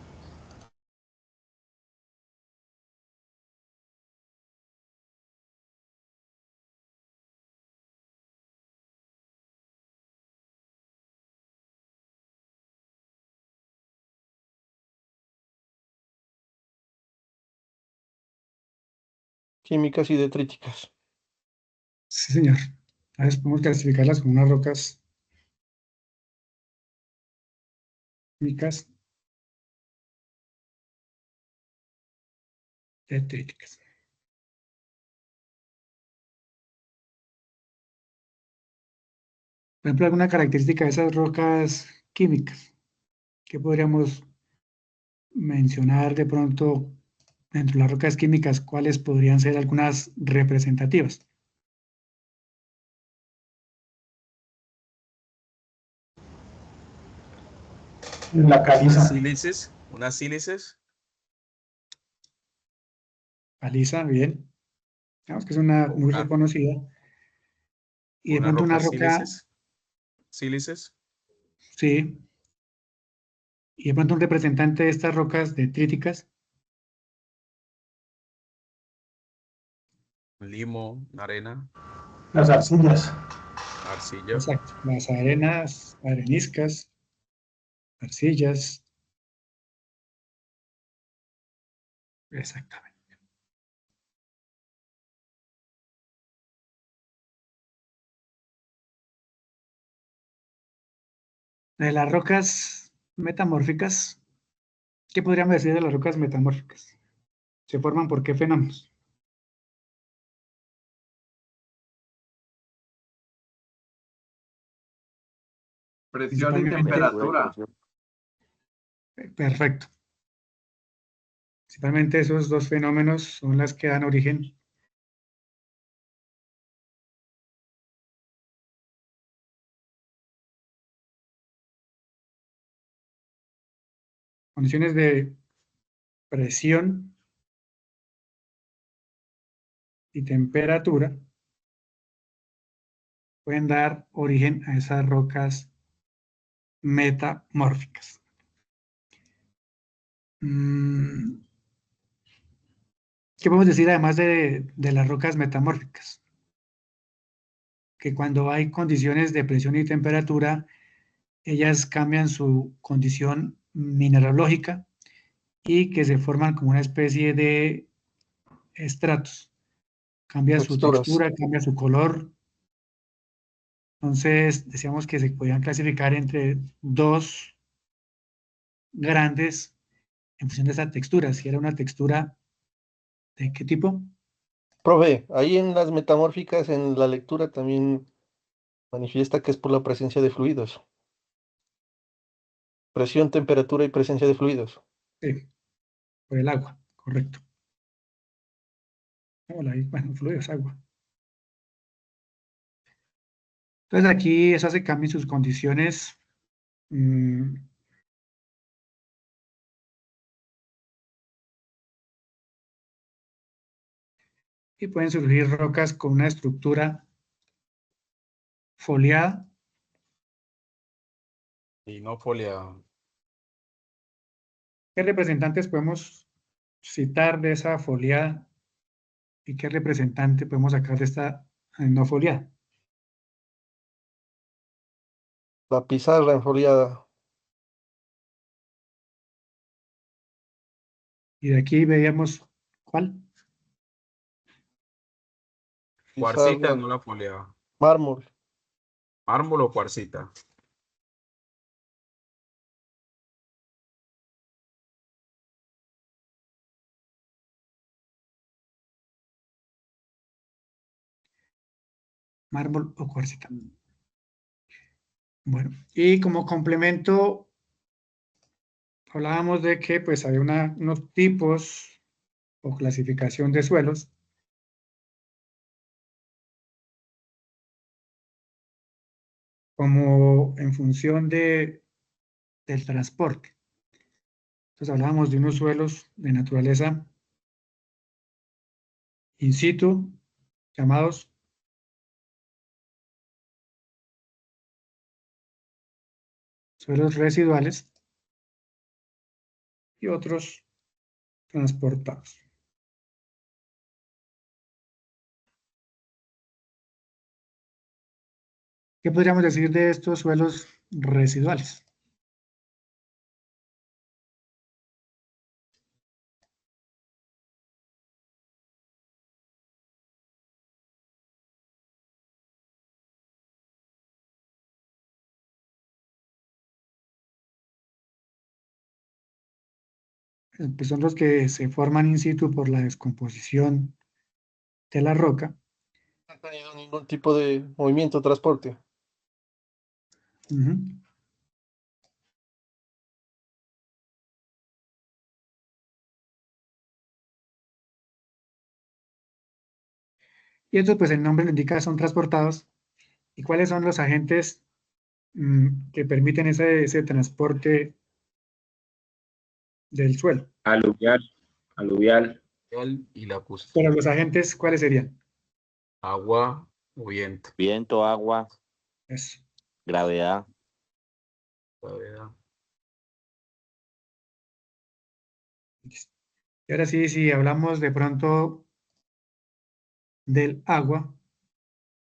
Químicas y detríticas. Sí, señor. A veces podemos clasificarlas como unas rocas químicas detríticas. Por ejemplo, alguna característica de esas rocas químicas que podríamos mencionar de pronto dentro de las rocas químicas, cuáles podrían ser algunas representativas. La caliza. Unas sílices. Caliza, bien. Digamos que es una muy reconocida. Y de Una pronto una roca roca, sílices. sí. Y de pronto un representante de estas rocas detríticas. Limo, arena, Las arcillas. arcilla. Exacto. Las arenas, areniscas, arcillas. Exactamente. De las rocas metamórficas, ¿qué podríamos decir de las rocas metamórficas? ¿Se forman por qué fenómenos? Presión y Principalmente, temperatura. perfecto. Principalmente esos dos fenómenos son las que dan origen a condiciones de presión y temperatura, pueden dar origen a esas rocas metamórficas. ¿Qué podemos decir además de las rocas metamórficas? Que cuando hay condiciones de presión y temperatura, ellas cambian su condición mineralógica y que se forman como una especie de estratos. Cambia su Texturas. textura, cambia su color. Entonces, decíamos que se podían clasificar entre dos grandes en función de esa textura. Si era una textura de qué tipo. Profe, ahí en las metamórficas, en la lectura también manifiesta que es por la presencia de fluidos. Presión, temperatura y presencia de fluidos. Sí, por el agua, correcto. Hola, bueno, fluido es agua. Entonces aquí eso hace cambio en sus condiciones. Y pueden surgir rocas con una estructura foliada. Y no foliado. ¿Qué representantes podemos citar de esa foliada? ¿Y qué representante podemos sacar de esta no foliada? La pizarra enfoliada. Y de aquí veíamos, ¿cuál? Cuarcita Pizarra. no la foliado. Mármol. Mármol o cuarcita. Mármol o cuarcita. Bueno, y como complemento, hablábamos de que pues había unos tipos o clasificación de suelos como en función del transporte. Entonces hablábamos de unos suelos de naturaleza in situ, llamados suelos residuales, y otros transportados. ¿Qué podríamos decir de estos suelos residuales? Pues son los que se forman in situ por la descomposición de la roca. No ha tenido ningún tipo de movimiento o transporte. Y estos, pues el nombre lo indica, son transportados. ¿Y cuáles son los agentes que permiten ese transporte del suelo? Aluvial. Aluvial. Y lacustre. Pero los agentes, ¿cuáles serían? Agua o viento. Viento, agua, Eso. gravedad. Gravedad. Y ahora sí, si hablamos de pronto del agua,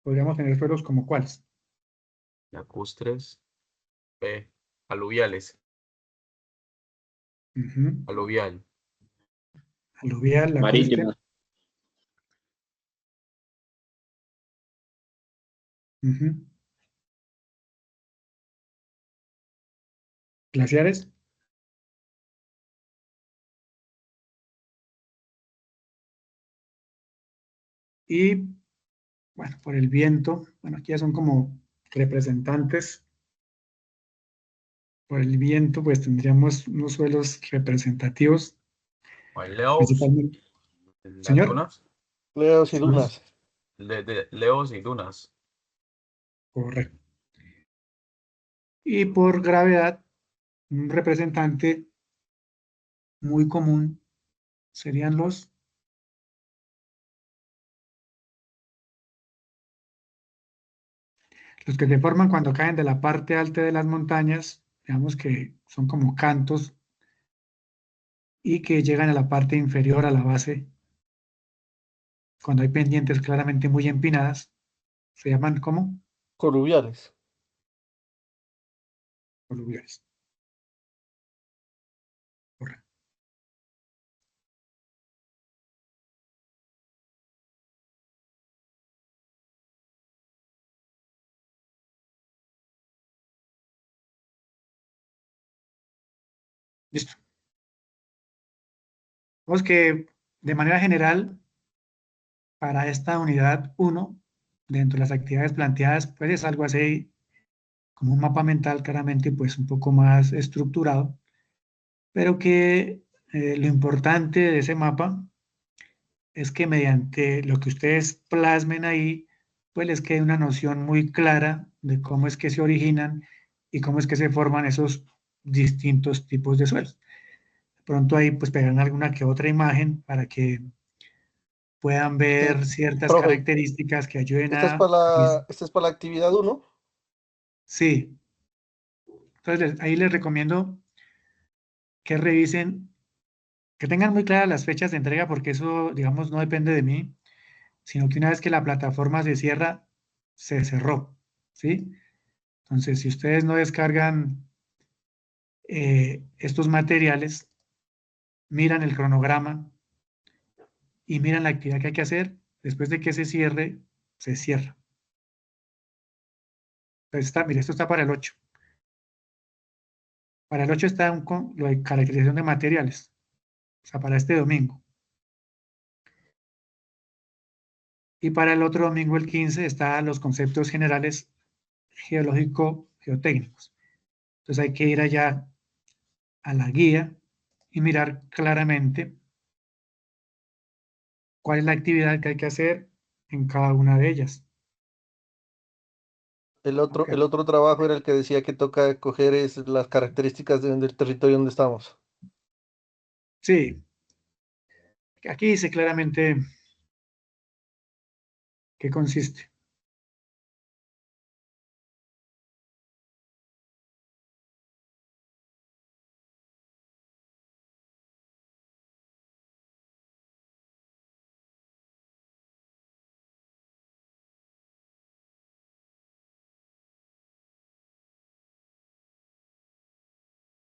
podríamos tener suelos como cuáles. Lacustres. Aluviales. Aluvial. Aluvial, lacustre. Glaciares. Y, bueno, por el viento, bueno, aquí ya son como representantes. Por el viento, pues tendríamos unos suelos representativos. Principalmente. Señor. Dunas. Leos y dunas. Leos y dunas. Correcto. Y por gravedad, un representante muy común serían los que se forman cuando caen de la parte alta de las montañas, digamos que son como cantos, y que llegan a la parte inferior, a la base, cuando hay pendientes claramente muy empinadas, se llaman ¿cómo? Coluviales. Coluviales. Correcto. Listo. Vemos que de manera general, para esta unidad 1, dentro de las actividades planteadas, pues es algo así como un mapa mental, claramente pues un poco más estructurado, pero que lo importante de ese mapa es que mediante lo que ustedes plasmen ahí, pues les quede una noción muy clara de cómo es que se originan y cómo es que se forman esos distintos tipos de suelos. De pronto ahí pues pegarán alguna que otra imagen para que puedan ver ciertas profe, características que ayuden esta es para la actividad 1. Sí. Entonces ahí les recomiendo que revisen, que tengan muy claras las fechas de entrega, porque eso, digamos, no depende de mí, sino que una vez que la plataforma se cierra, se cerró, ¿sí? Entonces, si ustedes no descargan estos materiales, miran el cronograma y miran la actividad que hay que hacer, después de que se cierre, se cierra. Entonces mire, esto está para el 8. Para el 8 está lo de caracterización de materiales, o sea, para este domingo. Y para el otro domingo, el 15, están los conceptos generales geológico-geotécnicos. Entonces hay que ir allá a la guía y mirar claramente cuál es la actividad que hay que hacer en cada una de ellas. El otro trabajo era el que decía que toca coger las características del territorio donde estamos. Sí. Aquí dice claramente qué consiste.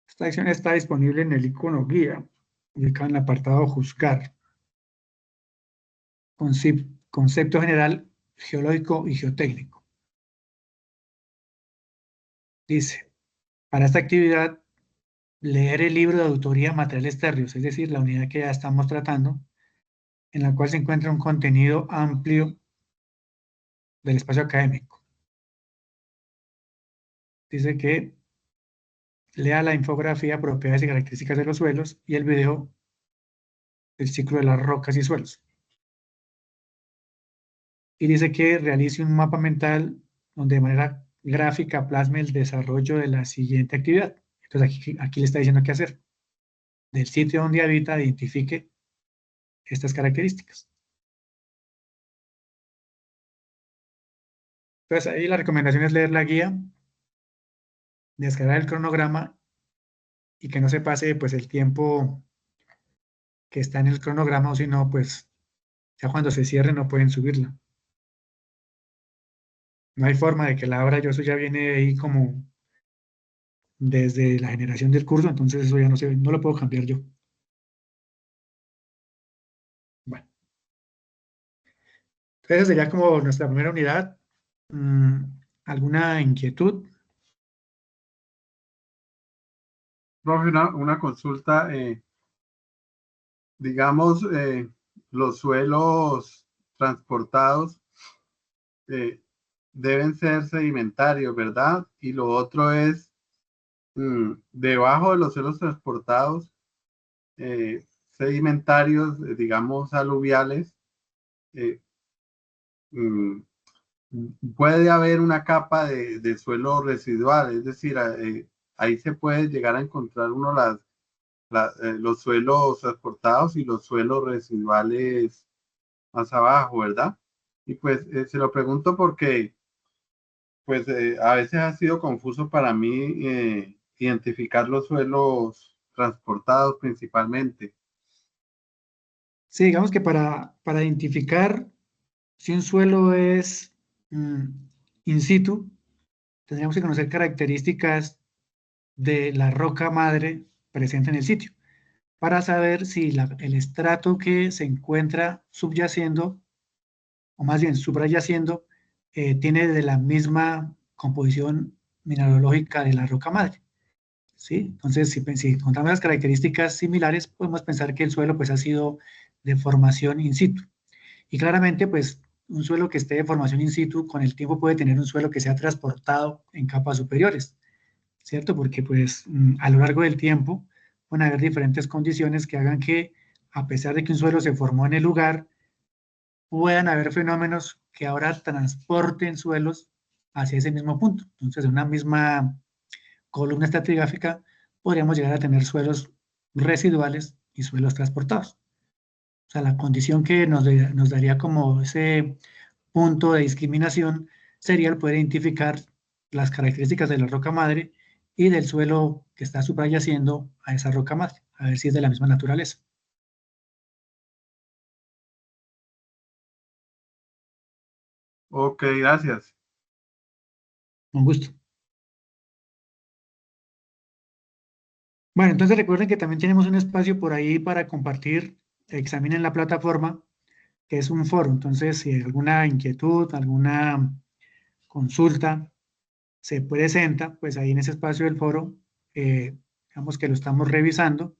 Esta acción está disponible en el icono guía, ubicado en el apartado juzgar. Concepto general geológico y geotécnico. Dice, para esta actividad, leer el libro de autoría Materiales Térreos, es decir, la unidad que ya estamos tratando, en la cual se encuentra un contenido amplio del espacio académico. Dice que lea la infografía Propiedades y características de los suelos y el video del ciclo de las rocas y suelos. Y dice que realice un mapa mental donde de manera gráfica plasme el desarrollo de la siguiente actividad. Entonces aquí le está diciendo qué hacer. Del sitio donde habita, identifique estas características. Entonces ahí la recomendación es leer la guía, descargar el cronograma y que no se pase pues el tiempo que está en el cronograma, o si no, pues ya cuando se cierre no pueden subirla. No hay forma de que la obra, eso ya viene ahí como desde la generación del curso, entonces eso ya no lo puedo cambiar yo. Bueno. Entonces sería como nuestra primera unidad. ¿Alguna inquietud? Profe, una consulta. Digamos, los suelos transportados deben ser sedimentarios, ¿verdad? Y lo otro es, debajo de los suelos transportados, sedimentarios, digamos, aluviales, puede haber una capa de suelo residual, es decir, ahí se puede llegar a encontrar uno los suelos transportados y los suelos residuales más abajo, ¿verdad? Y pues se lo pregunto porque pues a veces ha sido confuso para mí identificar los suelos transportados principalmente. Sí, digamos que para identificar si un suelo es in situ, tendríamos que conocer características de la roca madre presente en el sitio, para saber si el estrato que se encuentra subyaciendo, o más bien subrayaciendo, tiene de la misma composición mineralógica de la roca madre. ¿Sí? Entonces, si encontramos las características similares, podemos pensar que el suelo pues, ha sido de formación in situ. Y claramente, pues, un suelo que esté de formación in situ, con el tiempo puede tener un suelo que se ha transportado en capas superiores, ¿cierto? Porque, pues, a lo largo del tiempo, pueden haber diferentes condiciones que hagan que, a pesar de que un suelo se formó en el lugar, puedan haber fenómenos que ahora transporten suelos hacia ese mismo punto. Entonces, en una misma columna estratigráfica podríamos llegar a tener suelos residuales y suelos transportados. O sea, la condición que nos daría como ese punto de discriminación sería el poder identificar las características de la roca madre y del suelo que está subyacendo a esa roca madre, a ver si es de la misma naturaleza. Ok, gracias. Con gusto. Bueno, entonces recuerden que también tenemos un espacio por ahí para compartir. Examinen la plataforma, que es un foro. Entonces, si hay alguna inquietud, alguna consulta se presenta, pues ahí en ese espacio del foro, digamos que lo estamos revisando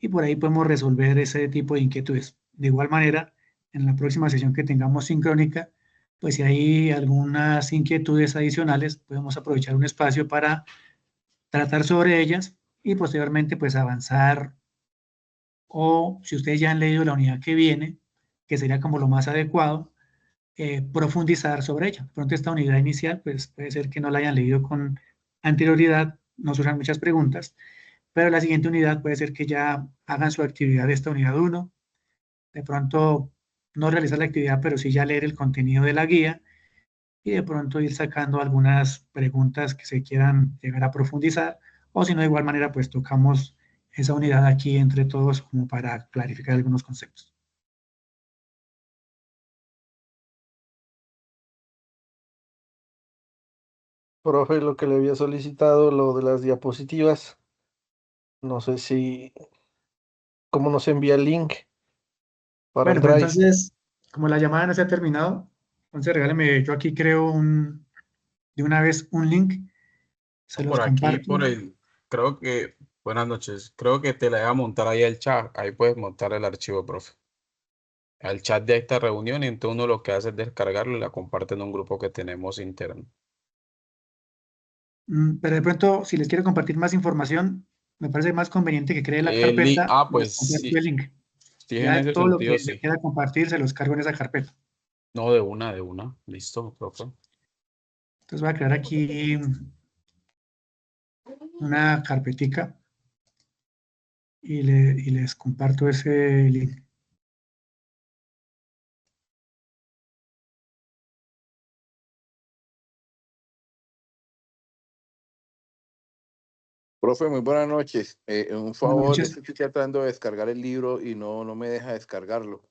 y por ahí podemos resolver ese tipo de inquietudes. De igual manera, en la próxima sesión que tengamos sincrónica, pues si hay algunas inquietudes adicionales, podemos aprovechar un espacio para tratar sobre ellas y posteriormente pues avanzar, o si ustedes ya han leído la unidad que viene, que sería como lo más adecuado, profundizar sobre ella. De pronto esta unidad inicial pues puede ser que no la hayan leído con anterioridad, no surjan muchas preguntas, pero la siguiente unidad puede ser que ya hagan su actividad de esta unidad 1, de pronto no realizar la actividad, pero sí ya leer el contenido de la guía y de pronto ir sacando algunas preguntas que se quieran llegar a profundizar, o si no, de igual manera, pues tocamos esa unidad aquí entre todos como para clarificar algunos conceptos. Profe, lo que le había solicitado, lo de las diapositivas, no sé si, ¿cómo nos envía el link para el Bueno, pero Drive? entonces, como la llamada no se ha terminado, entonces regáleme, yo aquí creo de una vez un link, se los Por aquí, comparto. por el, creo que, buenas noches, creo que te la voy a montar ahí el chat, ahí puedes montar el archivo, profe. Al chat de esta reunión y entonces uno lo que hace es descargarlo y la comparte en un grupo que tenemos interno. Pero de pronto, si les quiero compartir más información, me parece más conveniente que cree la carpeta y les Pues comparto el sí, link. sí, en Ya ese todo lo que sentido les sí. quiera compartir se los cargo en esa carpeta. No, de una, listo, profe. Entonces voy a crear aquí una carpetica y les comparto ese link. Profe, muy buenas noches. Un Buenas favor, es noches. que estoy tratando de descargar el libro y no me deja descargarlo.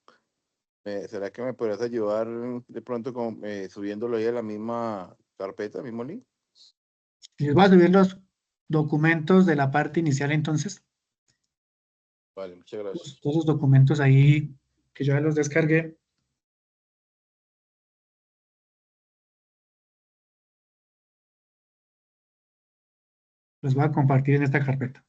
¿Será que me podrías ayudar de pronto subiéndolo ahí a la misma carpeta, mismo link? Les voy a subir los documentos de la parte inicial entonces. Vale, muchas gracias. Todos los documentos ahí que yo ya los descargué. Los voy a compartir en esta carpeta.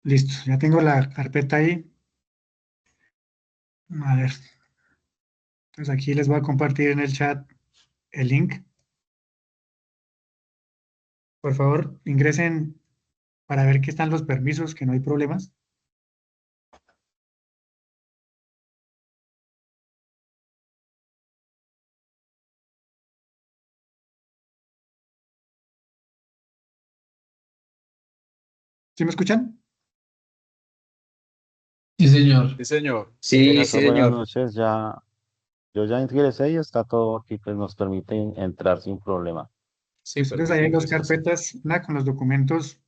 Listo, ya tengo la carpeta ahí. A ver. Entonces aquí les voy a compartir en el chat el link. Por favor, ingresen para ver que están los permisos, que no hay problemas. ¿Sí me escuchan? Sí, señor. Sí, señor. Sí, Buenas sí, tardes. Buenas señor. noches, yo ya ingresé y está todo aquí, pues nos permite entrar sin problema. Sí, Entonces ahí hay dos perfecto. carpetas, una con los documentos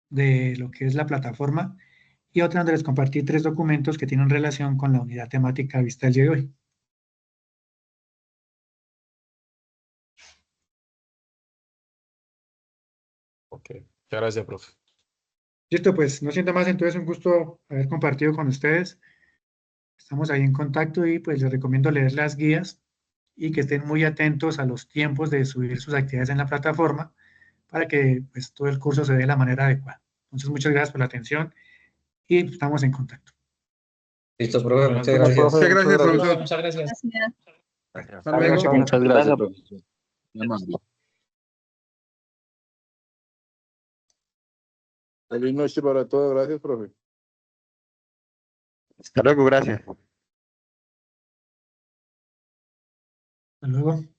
de lo que es la plataforma y otra donde les compartí 3 documentos que tienen relación con la unidad temática vista el día de hoy. Ok. Muchas gracias, profe. Listo, pues no siento más, entonces un gusto haber compartido con ustedes. Estamos ahí en contacto y pues les recomiendo leer las guías y que estén muy atentos a los tiempos de subir sus actividades en la plataforma para que pues, todo el curso se dé de la manera adecuada. Entonces, muchas gracias por la atención y estamos en contacto. Listo, profe, Buenas muchas noches, gracias. profe. Muchas gracias, Profe, profesor. muchas gracias. Hasta luego. Muchas gracias, profesor. Muy amable. Feliz noche para todos. Gracias, profe. Hasta luego, gracias. Hasta luego.